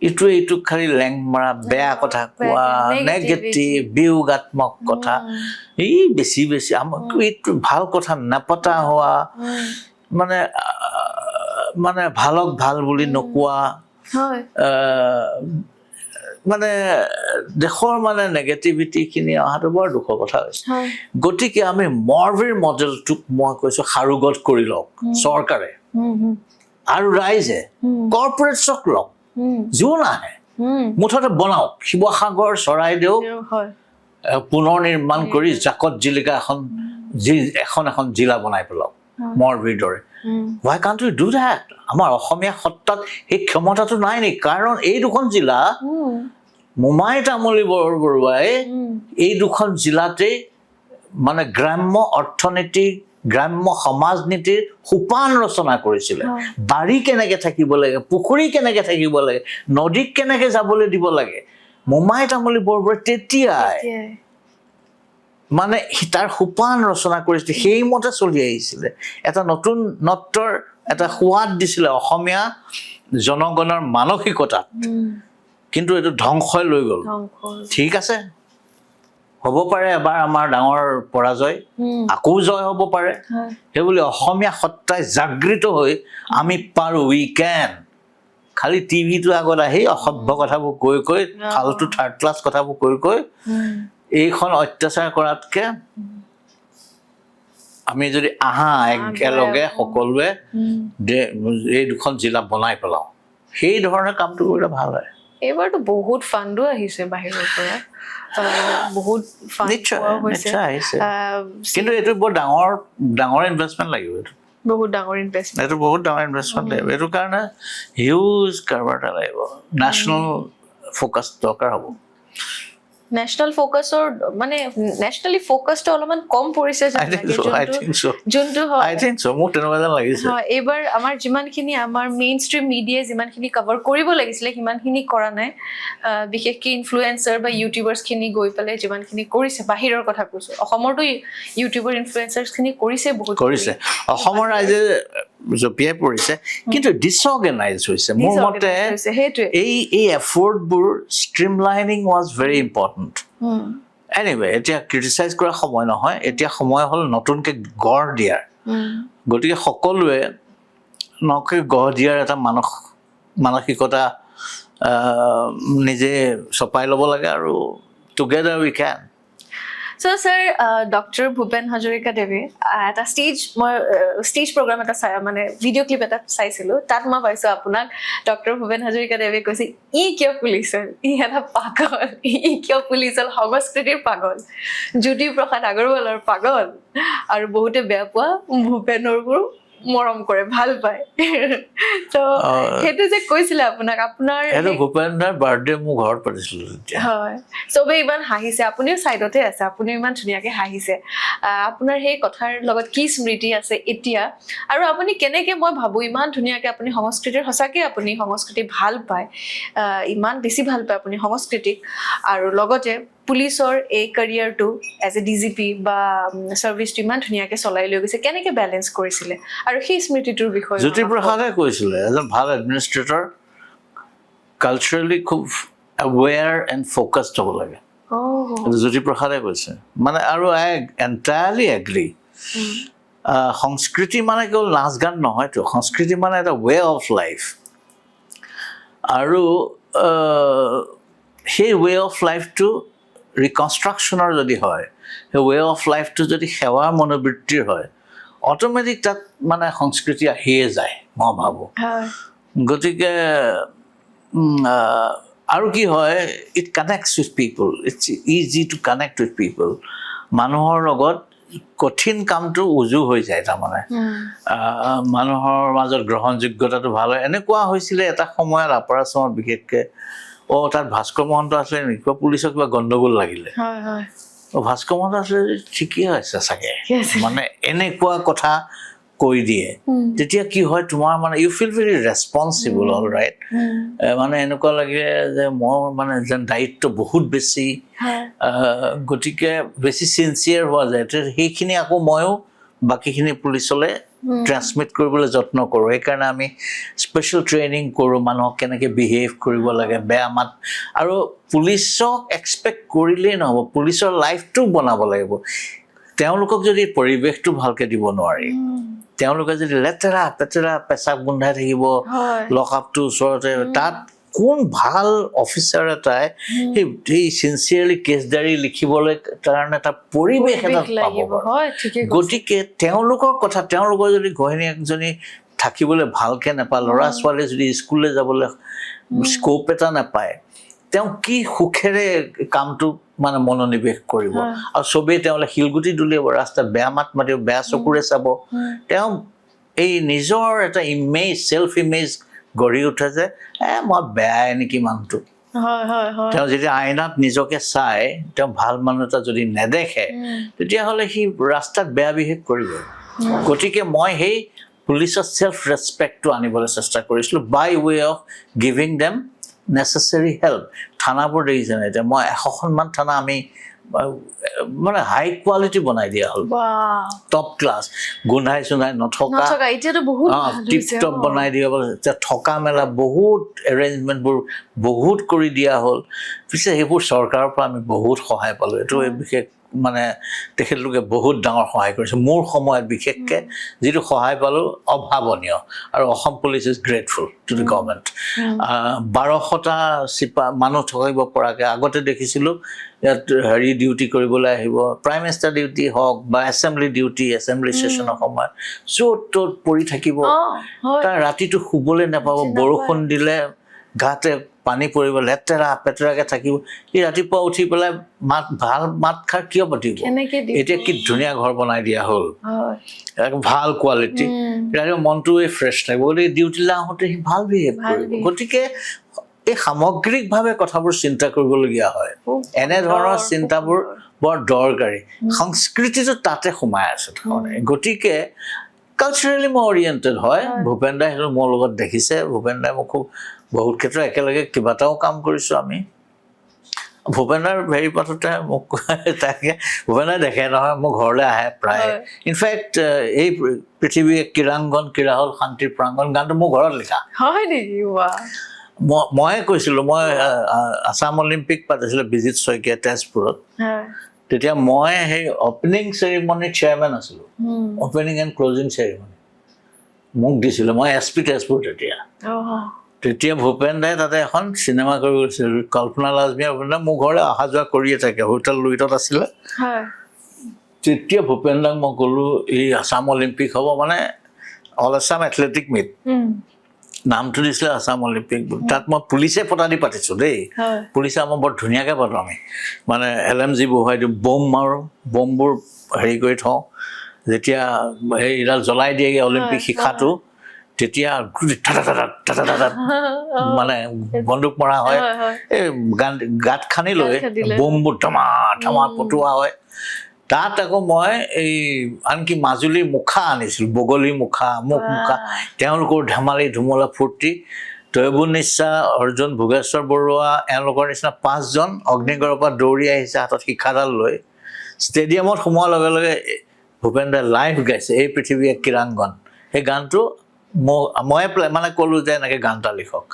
ইটোৱে ইটোক খালি লেং মৰা, বেয়া কথা কোৱা, নেগেটিভ বিয়োগাত্মক কথা, এই বেছি বেছি আমাক এইটো ভাল কথা নাপতা হোৱা, মানে মানে ভালক ভাল বুলি নোকোৱা, মানে দেশৰ মানে নেগেটিভিটিখিনি অহাটো বৰ দুখৰ কথা হৈছে। গতিকে আমি মৰভীৰ মডেলটোক মই কৈছোঁ সাৰোগত কৰি লওক চৰকাৰে আৰু ৰাইজে, কৰ্পৰেটছক লওক, যোন আহে মুঠতে বনাওক। শিৱসাগৰ চৰাইদেউ পুনৰ নিৰ্মাণ কৰি জাকত জিলিকা এখন জিলা বনাই পেলাওক মৰভীৰ দৰে। Why can't we do that? আমাৰ অসমীয়া সত্তাত সেই ক্ষমতাটো নাই নেকি? কাৰণ এই দুখন জিলা মোমাই তামুলী বৰবৰুৱাই এই দুখন জিলাতে মানে গ্ৰাম্য অৰ্থনীতি, গ্ৰাম্য সমাজ নীতিৰ সোপান ৰচনা কৰিছিলে। বাৰী কেনেকে থাকিব লাগে, পুখুৰী কেনেকে থাকিব লাগে, নদীক কেনেকে যাবলৈ দিব লাগে, মোমাই তামুলী বৰবৰুৱাই তেতিয়াই মানে তাৰ সোপান ৰচনা কৰিছিলে, সেইমতে চলি আহিছিলে। এটা নতুন নত্বৰ এটা সোৱাদ দিছিলে অসমীয়া জনগণৰ মানসিকতাত, কিন্তু এইটো ধ্বংসই লৈ গ'ল। ঠিক আছে, হ'ব পাৰে এবাৰ আমাৰ ডাঙৰ পৰাজয়, আকৌ জয় হ'ব পাৰে। সেইবুলি অসমীয়া সত্তাই জাগৃত হৈ আমি পাৰোঁ, উই কেন। খালি টিভিটো আগত আহি অসভ্য কথাবোৰ কৈ কৈ, ফাল্টু থাৰ্ড ক্লাছ কথাবোৰ কৈ কৈ এইখন অত্যাচাৰ কৰাতকে আমি যদি একেলগে সকলোৱে এই দুখন জিলা বনাই পেলাওঁ, সেই ধৰণে কামটো কৰিলে ভাল হয়। এইবাৰতো বহুত ফাণ্ডো আহিছে বাহিৰৰ পৰা, বহুত নিশ্চয় আহিছে, কিন্তু এইটো বৰ ডাঙৰ ইনভেষ্টমেণ্ট লাগিব। বহুত ডাঙৰ ইনভেষ্টমেণ্ট, এইটো বহুত ডাঙৰ ইনভেষ্টমেণ্ট লাগিব। এইটো কাৰণে হিউজ কাৰবাৰ এটা লাগিব, নেশ্যনেল ফ'কাছ দৰকাৰ হ'ব। নেশ্যনেল ফ'কাছৰ মানে নেশ্যনেলি ফ'কাছটো অলপমান কম পৰিছে যোনটো মোৰ তেনেকুৱা যেন লাগিছে। এইবাৰ আমাৰ যিমানখিনি আমাৰ মেইন ষ্ট্ৰীম মিডিয়াই যিমানখিনি কভাৰ কৰিব লাগিছিলে সিমানখিনি কৰা নাই। বিশেষকৈ ইনফ্লুৱেঞ্চাৰ বা ইউটিউবাৰ্ছখিনি গৈ পেলাই যিমানখিনি কৰিছে, বাহিৰৰ কথা কৈছোঁ, অসমৰতো ইউটিউবাৰ ইনফ্লুৱেঞ্চাৰ্ছখিনি কৰিছে, বহুত কৰিছে। অসমৰ ৰাইজে জঁপিয়াই পৰিছে, কিন্তু ডিছঅৰ্গেনাইজ হৈছে। মোৰ মতে এই এফৰ্টবোৰ streamlining was very important. Anyway, এতিয়া ক্ৰিটিচাইজ কৰাৰ সময় নহয়, এতিয়া সময় হ'ল নতুনকৈ গঢ় দিয়াৰ। গতিকে সকলোৱে গঢ় দিয়াৰ এটা মানসিকতা নিজে চপাই ল'ব লাগে, আৰু together we can. So' sir, doctor Bhupen Hazarika দেৱে এটা ষ্টেজ প্ৰগ্ৰাম এটা মানে ভিডিঅ' ক্লিপ এটা চাইছিলোঁ, তাত মই পাইছোঁ আপোনাক ডক্টৰ ভূপেন হাজৰিকা দেৱে কৈছে, ই কিয় পুলিচ হ'ল, ই এটা পাগল, ই কিয় পুলিচ হ'ল, সংস্কৃতিৰ পাগল, জ্যোতিপ্ৰসাদ আগৰৱালৰ পাগল, আৰু বহুতে বেয়া পোৱা ভূপেনৰবোৰ মৰম কৰে, ভাল পায়। তো সেইটো যে কৈছিলে আপোনাক, আপোনাৰ ভূপেনৰ বাৰ্থডে মোৰ ঘৰত পাতিছিলোঁ তেতিয়া। হয়, চবেই ইমান হাঁহিছে, আপুনিও ছাইডতে আছে, আপুনিও ইমান ধুনীয়াকৈ হাঁহিছে। আপোনাৰ সেই কথাৰ লগত কি স্মৃতি আছে এতিয়া, আৰু আপুনি কেনেকৈ, মই ভাবোঁ ইমান ধুনীয়াকৈ আপুনি সংস্কৃতিৰ, সঁচাকৈ আপুনি সংস্কৃতি ভাল পায়, ইমান বেছি ভাল পায় আপুনি সংস্কৃতিক, আৰু লগতে পুলিচৰ এই কেৰিয়াৰটো এজ এ DGP বা ছাৰ্ভিচটো ইমান ধুনীয়াকৈ চলাই লৈ গৈছে, কেনেকৈ বেলেঞ্চ কৰিছিলে, আৰু সেই স্মৃতিটোৰ বিষয়ে? জ্যোতিপ্ৰসাদে কৈছিলে, এজন ভাল এডমিনিষ্ট্ৰেটৰ কালচাৰেলি খুব এৱেৰ এণ্ড ফ'কাছড হ'ব লাগে। জ্যোতিপ্ৰসাদে কৈছে মানে, আৰু আই এণ্টায়াৰলি এগ্ৰী। সংস্কৃতি মানে কেৱল নাচ গান নহয়তো, সংস্কৃতি মানে এটা ৱে অফ লাইফ, আৰু সেই ৱে অফ লাইফটো ৰিকনষ্ট্ৰাকশ্যনৰ যদি হয়, সেই ৱে অফ লাইফটো যদি সেৱাৰ মনোবৃত্তিৰ হয়, অট'মেটিক তাত মানে সংস্কৃতি আহিয়ে যায় মই ভাবোঁ হয় গতিকে আৰু কি হয় it connects with people it's easy to connect with people মানুহৰ লগত কঠিন কামটো উজু হৈ যায় তাৰমানে মানুহৰ মাজত গ্ৰহণযোগ্যতাটো ভাল হয় এনেকুৱা হৈছিলে এটা সময়ত আপাৰ আছামত বিশেষকৈ তাত ভাস্কৰ মহন্ত আছিলে নেকি পুলিচৰ কিবা গণ্ডগোল লাগিলে হয় হয় ভাস্কৰ মহন্ত আছিলে ঠিকেই হৈছে চাগে Yes. মানে এনেকুৱা কথা কৈ দিয়ে তেতিয়া কি হয় তোমাৰ মানে you feel very responsible all right মানে এনেকুৱা লাগে যে মোৰ মানে যেন দায়িত্ব বহুত বেছি গতিকে বেছি চিনচিয়াৰ হোৱা যায় সেইখিনি আকৌ ময়ো বাকীখিনি পুলিচলৈ ট্ৰেন্সমিট কৰিবলৈ যত্ন কৰোঁ সেইকাৰণে আমি স্পেচিয়েল ট্ৰেইনিং কৰোঁ মানুহক কেনেকৈ বিহেভ কৰিব লাগে বেয়া মাত আৰু পুলিচক এক্সপেক্ট কৰিলেই নহ'ব পুলিচৰ লাইফটো বনাব লাগিব তেওঁলোকক যদি পৰিৱেশটো ভালকৈ দিব নোৱাৰি তেওঁলোকে যদি লেতেৰা পেতেৰা পেচাব গোন্ধাই থাকিব লকআপটো ওচৰতে তাত কোন ভাল অফিচাৰ এটাই সেই চিনচিয়াৰলি কেছডাৰী লিখিবলৈ কাৰণে এটা পৰিৱেশ এটা পাব গতিকে তেওঁলোকৰ কথা তেওঁলোকৰ যদি গৃহিণী একজনী থাকিবলৈ ভালকৈ নাপায় ল'ৰা ছোৱালীয়ে যদি স্কুললৈ যাবলৈ স্ক'প এটা নাপায় তেওঁ কি সুখেৰে কামটো মানে মনোনিৱেশ কৰিব আৰু চবেই তেওঁলৈ শিলগুটি দলিয়াব ৰাস্তাত বেয়া মাত মাতিব বেয়া চকুৰে চাব তেওঁ এই নিজৰ এটা ইমেজ চেল্ফ ইমেজ গঢ়ি উঠে যে মই বেয়াই নেকি মানুহটো তেওঁ যেতিয়া আইনাত নিজকে চাই তেওঁ ভাল মানুহ এটা যদি নেদেখে তেতিয়াহ'লে সি ৰাস্তাত বেয়া বিহেভ কৰিব গতিকে মই সেই পুলিচৰ চেল্ফ ৰেচপেক্টটো আনিবলৈ চেষ্টা কৰিছিলোঁ by way of giving them necessary help থানাবোৰ দেখিছে নাই এতিয়া মই 100খনমান থানা আমি মানে হাই কোৱালিটি বনাই দিয়া হ'ল টপ ক্লাছ গোন্ধাই চোন্ধাই নথকা টিপ টপ বনাই দিয়া হ'ল এতিয়া থকা মেলা বহুত এৰেঞ্জমেণ্টবোৰ বহুত কৰি দিয়া হ'ল পিছে সেইবোৰ চৰকাৰৰ পৰা আমি বহুত সহায় পালোঁ এইটো বিশেষ মানে তেখেতলোকে বহুত ডাঙৰ সহায় কৰিছে মোৰ সময়ত বিশেষকৈ যিটো সহায় পালোঁ অভাৱনীয় আৰু Assam police is grateful to the government 1200টা মানুহ থাকিব পৰাকৈ আগতে দেখিছিলোঁ ইয়াত ডিউটি কৰিবলৈ আহিব প্ৰাইম মিনিষ্টাৰ ডিউটি হওক বা এছেম্বলি ডিউটি এছেম্বলি ছেশ্যনৰ সময়ত য'ত ত'ত পৰি থাকিব তাৰ ৰাতিটো শুবলৈ নাপাব বৰষুণ দিলে গাতে পানী পৰিব লেতেৰা পেতেৰাকৈ থাকিব সি ৰাতিপুৱা উঠি পেলাই মাত খাৰ কিয় পাতিব এতিয়া কি ধুনীয়া ঘৰ বনাই দিয়া হ'ল ভাল কোৱালিটি ৰাতিপুৱা মনটোৱে ফ্ৰেছ থাকিব গতিকে ডিউটিলৈ আহোঁতে সি ভাল বিহেভ কৰিব গতিকে এই সামগ্ৰিকভাৱে কথাবোৰ চিন্তা কৰিবলগীয়া হয় এনেধৰণৰ চিন্তাবোৰ বৰ দৰকাৰী সংস্কৃতিটো তাতে সোমাই আছে তাৰমানে গতিকে কালচাৰেলি মই অৰিয়েণ্টেড হয় ভূপেন দাই সেইটো মোৰ লগত দেখিছে ভূপেন দাই মোক খুব বহুত ক্ষেত্ৰত একেলগে কেইবাটাও কাম কৰিছোঁ আমি ভূপেনাৰ হেৰি পাতোতে মোক তাকে ভূপেনাই দেখে নহয় মোৰ ঘৰলৈ আহে প্ৰায় ইনফেক্ট এই পৃথিৱী ক্ৰীড়াংগন ক্ৰীড়া হ'ল শান্তিৰ প্ৰাংগন গানটো মোৰ ঘৰত লিখা হয় নেকি মই কৈছিলোঁ মই আছাম অলিম্পিক পাতিছিলোঁ বিজিত শইকীয়া তেজপুৰত তেতিয়া মই সেই অপেনিং চেৰিমনিৰ চেয়াৰমেন আছিলোঁ অপেনিং এণ্ড ক্লজিং চেৰিমনি মোক দিছিলোঁ মই SP তেজপুৰ তেতিয়া ভূপেন দাই তাতে এখন চিনেমা কৰিব গৈছিল কল্পনা লাজমীয়া ভূপেন মোৰ ঘৰলৈ অহা যোৱা কৰিয়ে থাকে হোটেল লুইটত আছিলে তেতিয়া ভূপেন দাক মই ক'লোঁ এই আছাম অলিম্পিক হ'ব মানে অল আছাম এথলেটিক মিট নামটো দিছিলে আছাম অলিম্পিক তাত মই পুলিচে পতা দি পাতিছোঁ দেই পুলিচে আমাৰ বৰ ধুনীয়াকৈ পাতোঁ আমি মানে LMG বহুৱাই দিওঁ বম মাৰোঁ বমবোৰ হেৰি কৰি থওঁ যেতিয়া সেইডাল জ্বলাই দিয়েগৈ অলিম্পিক শিখাটো তেতিয়া মানে বন্দুক মৰা হয় এই গাঁত খানি লৈ বমবোৰ ধমা ধমা পটোৱা হয় তাত আকৌ মই এই আনকি মাজুলীৰ মুখা আনিছিলোঁ বগলী মুখা মুখা তেওঁলোকৰ ধেমালি ধুমলা ফূৰ্তি তয়বুন নিশ্চা অৰ্জুন ভোগেশ্বৰ বৰুৱা এওঁলোকৰ নিচিনা 5জন অগ্নিগড়ৰ পৰা দৌৰি আহিছে হাতত শিখাডাল লৈ ষ্টেডিয়ামত সোমোৱাৰ লগে লগে ভূপেন দাই লাইভ গাইছে এই পৃথিৱী এক ক্ৰীড়াংগন সেই গানটো মই মানে ক'লোঁ যে এনেকৈ গান এটা লিখক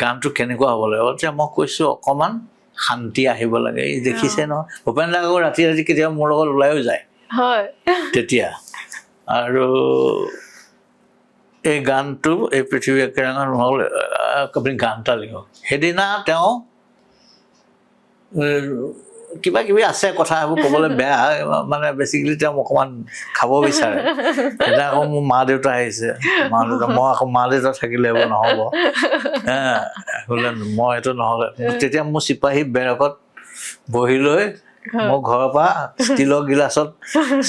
গানটো কেনেকুৱা হ'ব লাগিব যে মই কৈছোঁ অকণমান শান্তি আহিব লাগে এই দেখিছে নহয় ভূপেন দাক আকৌ ৰাতি ৰাতি কেতিয়াবা মোৰ লগত ওলাইও যায় তেতিয়া আৰু এই গানটো এই পৃথিৱী এক ক্ৰীড়াংগন নহ'লে আপুনি গান এটা লিখক সেইদিনা তেওঁ কিবা কিবি আছে কথা সেইবোৰ ক'বলৈ বেয়া মানে বেছিকেলি তেওঁ অকণমান খাব বিচাৰে এতিয়া আকৌ মোৰ মা দেউতা আহিছে মই আকৌ মা দেউতা থাকিলে এইবোৰ নহ'ব বোলে মই এইটো নহ'লে তেতিয়া মোৰ চিপাহী বেৰকত বহি লৈ মোৰ ঘৰৰ পৰা ষ্টীলৰ গিলাচত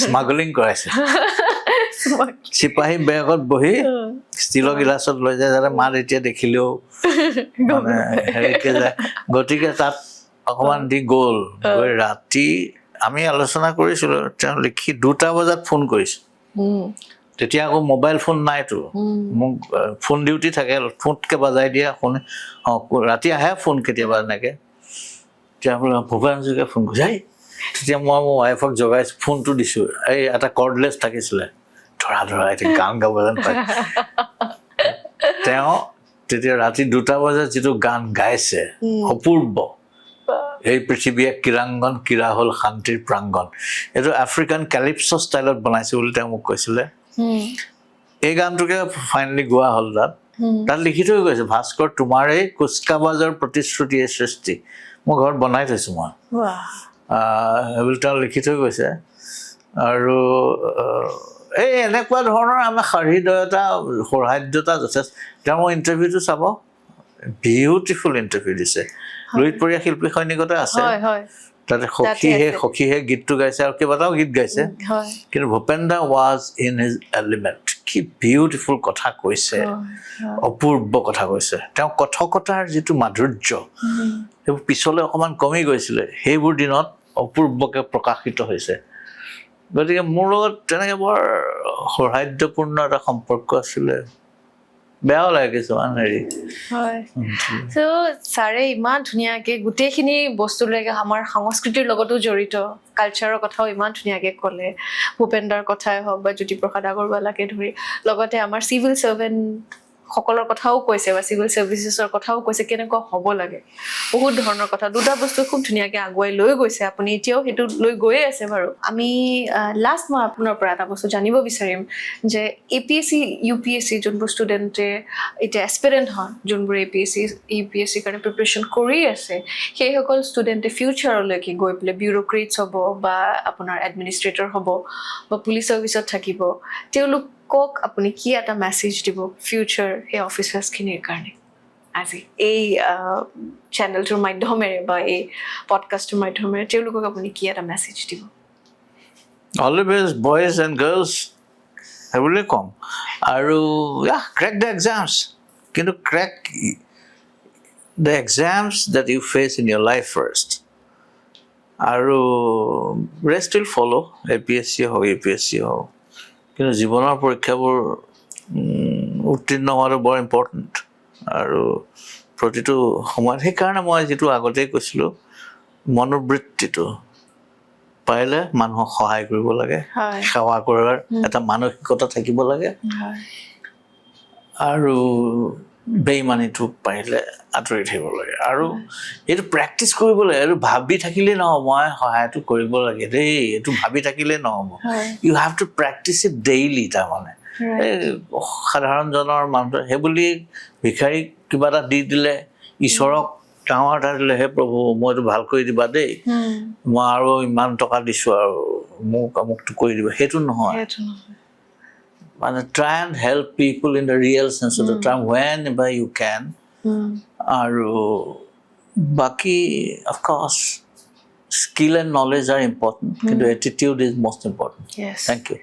স্মাগলিং কৰাইছে চিপাহী বেৰকত বহি ষ্টীলৰ গিলাচত লৈ যায় যাতে মা তেতিয়া দেখিলেও মানে হেৰিকে যায় গতিকে তাত অকণমান দি গ'ল গৈ ৰাতি আমি আলোচনা কৰিছিলোঁ তেওঁ লিখি 2টা বজাত ফোন কৰিছোঁ তেতিয়া আকৌ মোবাইল ফোন নাইতো মোক ফোন ডিউটি থাকে ফোনকে বাজাই দিয়ে শুনে ৰাতি আহে ফোন কেতিয়াবা এনেকৈ তেতিয়া বোলে ভূপেন হাজৰিকাই ফোন কৰিছে তেতিয়া মই মোৰ ৱাইফক জগাইছোঁ ফোনটো দিছোঁ এই এটা কৰ্ডলেছ থাকিছিলে ধৰা এতিয়া গান গাব যেন পায় তেওঁ তেতিয়া ৰাতি 2টা বজাত যিটো গান গাইছে অপূৰ্ব এই পৃথিৱীয়ে কিৰাংগন কিৰা হ'ল শান্তিৰ প্ৰাংগন এইটো আফ্ৰিকান কেলিপছ ষ্টাইলত বনাইছে বুলি তেওঁ মোক কৈছিলে এই গানটোকে ফাইনেলি গোৱা হ'ল তাত লিখি থৈ গৈছে ভাস্কৰ তোমাৰ এই কুচকাবাজৰ প্ৰতিশ্ৰুতিয়ে সৃষ্টি মোৰ ঘৰত বনাই থৈছোঁ মই সেইবুলি তেওঁ লিখি থৈ গৈছে আৰু এই এনেকুৱা ধৰণৰ আমাৰ হৃদয়তা সৌহাৰ্দ্যতা যথেষ্ট তেওঁ মোৰ ইণ্টাৰভিউটো চাব বিউটিফুল ইণ্টাৰভিউ দিছে লুইতপৰীয়া শিল্পী সৈনিকতে আছে তাতে সখীহে গীতটো গাইছে আৰু কেইবাটাও গীত গাইছে কিন্তু ভূপেন দা ৱাজ ইন হিজ এলিমেণ্ট কি বিউটিফুল কথা কৈছে অপূৰ্ব কথা কৈছে তেওঁ কথকতাৰ যিটো মাধুৰ্য সেইবোৰ পিছলৈ অকণমান কমি গৈছিলে সেইবোৰ দিনত অপূৰ্বকৈ প্ৰকাশিত হৈছে গতিকে মোৰ লগত তেনেকৈ বৰ সৌহাৰ্দ্যপূৰ্ণ এটা সম্পৰ্ক আছিলে বেয়াও লাগে কিছুমান হেৰি হয় চ' ছাৰে ইমান ধুনীয়াকৈ গোটেইখিনি বস্তুলৈকে আমাৰ সংস্কৃতিৰ লগতো জড়িত কালচাৰৰ কথাও ইমান ধুনীয়াকৈ ক'লে ভূপেন্দাৰ কথাই হওক বা জ্যোতিপ্ৰসাদ আগৰৱালাকে ধৰি লগতে আমাৰ চিভিল চাৰ্ভেণ্ট সকলৰ কথাও কৈছে বা চিভিল চাৰ্ভিচেছৰ কথাও কৈছে কেনেকুৱা হ'ব লাগে বহুত ধৰণৰ কথা 2টা বস্তু খুব ধুনীয়াকৈ আগুৱাই লৈ গৈছে আপুনি এতিয়াও সেইটো লৈ গৈয়ে আছে বাৰু আমি লাষ্ট মই আপোনাৰ পৰা এটা বস্তু জানিব বিচাৰিম যে APSC UPSC যোনবোৰ ষ্টুডেণ্টে এতিয়া এছপিৰেণ্ট হয় যোনবোৰ APSC কাৰণে প্ৰিপেৰেশ্যন কৰি আছে সেইসকল ষ্টুডেণ্টে ফিউচাৰলৈকে গৈ পেলাই বিউৰ'ক্ৰেটছ হ'ব বা আপোনাৰ এডমিনিষ্ট্ৰেটৰ হ'ব বা পুলিচ ছাৰ্ভিচত থাকিব তেওঁলোকক আপুনি কি এটা মেছেজ দিব ফিউচাৰ সেই অফিচাৰ্ছখিনিৰ কাৰণে আজি এই চেনেলটোৰ মাধ্যমেৰে বা এই পডকাষ্টটোৰ মাধ্যমেৰে তেওঁলোকক আপুনি কি এটা মেছেজ দিব অলৱেজ বয়জ এণ্ড গাৰ্লছ সেইবুলিয়ে ক'ম আৰু ক্ৰেক দ্য এক্সামছ কিন্তু crack the exams that you face in your life first আৰু ৰেষ্ট উইল ফ'ল' APSC হওক UPSC হওক কিন্তু জীৱনৰ পৰীক্ষাবোৰ উত্তীৰ্ণ হোৱাটো বৰ ইম্পৰ্টেণ্ট আৰু প্ৰতিটো সময়ত সেইকাৰণে মই যিটো আগতেই কৈছিলোঁ মনোবৃত্তিটো পাৰিলে মানুহক সহায় কৰিব লাগে সেৱা কৰাৰ এটা মানসিকতা থাকিব লাগে আৰু বেইমানিটো পাৰিলে আঁতৰি থাকিব লাগে আৰু এইটো প্ৰেক্টিচ কৰিব লাগে এইটো ভাবি থাকিলেই নহ'ব মই সহায়টো কৰিব লাগে দেই এইটো ভাবি থাকিলেই নহ'ব you have to practise it daily তাৰমানে এই সাধাৰণজনৰ মানুহটো সেইবুলি ভিক্ষাৰীক কিবা এটা দি দিলে ঈশ্বৰক ডাঙৰ এটা দিলে হে প্ৰভু মই এইটো ভাল কৰি দিবা দেই মই আৰু ইমান টকা দিছোঁ আৰু মোক আমুকটো কৰি দিবা সেইটো নহয় মানে try and help people in the real sense of the term whenever you can আৰু বাকি of course skill and knowledge are important কিন্তু attitude is most important thank you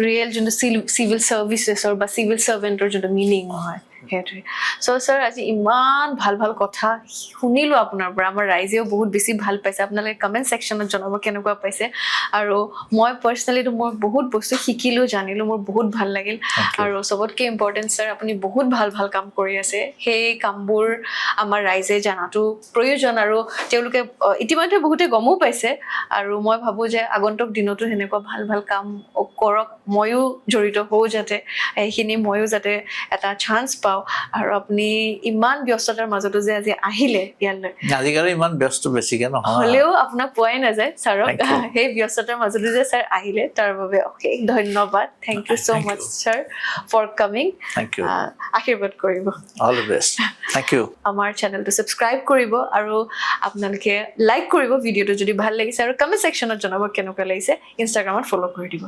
real যোনটো চিভিল ছাৰ্ভিচেছৰ বা চিভিল ছাৰ্ভেণ্টৰ যোনটো মিনিং হয় সেইটোৱে চ' ছাৰ আজি ইমান ভাল ভাল কথা শুনিলোঁ আপোনাৰ পৰা আমাৰ ৰাইজেও বহুত বেছি ভাল পাইছে আপোনালোকে কমেণ্ট ছেকশ্যনত জনাব কেনেকুৱা পাইছে আৰু মই পাৰ্চনেলিতো মই বহুত বস্তু শিকিলোঁ জানিলোঁ মোৰ বহুত ভাল লাগিল আৰু চবতকৈ ইম্পৰ্টেণ্ট ছাৰ আপুনি বহুত ভাল ভাল কাম কৰি আছে সেই কামবোৰ আমাৰ ৰাইজে জনাটো প্ৰয়োজন আৰু তেওঁলোকে ইতিমধ্যে বহুতে গমো পাইছে আৰু মই ভাবোঁ যে আগন্তুক দিনতো সেনেকুৱা ভাল ভাল কাম কৰক ময়ো জড়িত হওঁ যাতে এইখিনি ময়ো যাতে এটা চান্স পাওঁ আৰু আপুনি ইমান ব্যস্ততাৰ মাজতো যে আজি আহিলে ইয়ালৈ আজিকালি ইমান ব্যস্ত বেছিকে নহয় হ'লেও আপোনাক পোৱাই নাযায় ছাৰক Thank you. সেই ব্যস্ততাৰ মাজতো যে ছাৰ আহিলে তাৰ বাবে অশেষ ধন্যবাদ thank you so' Thank much you. Sir for coming thank you আশীৰ্বাদ কৰিব all the best thank you আমাৰ চেনেলটো ছাবস্ক্ৰাইব কৰিব আৰু আপোনালোকে লাইক কৰিব ভিডিঅ'টো যদি ভাল লাগিছে আৰু কমেণ্ট ছেকশ্যনত জনাব কেনেকুৱা লাগিছে ইনষ্টাগ্ৰামত ফ'ল' কৰি দিব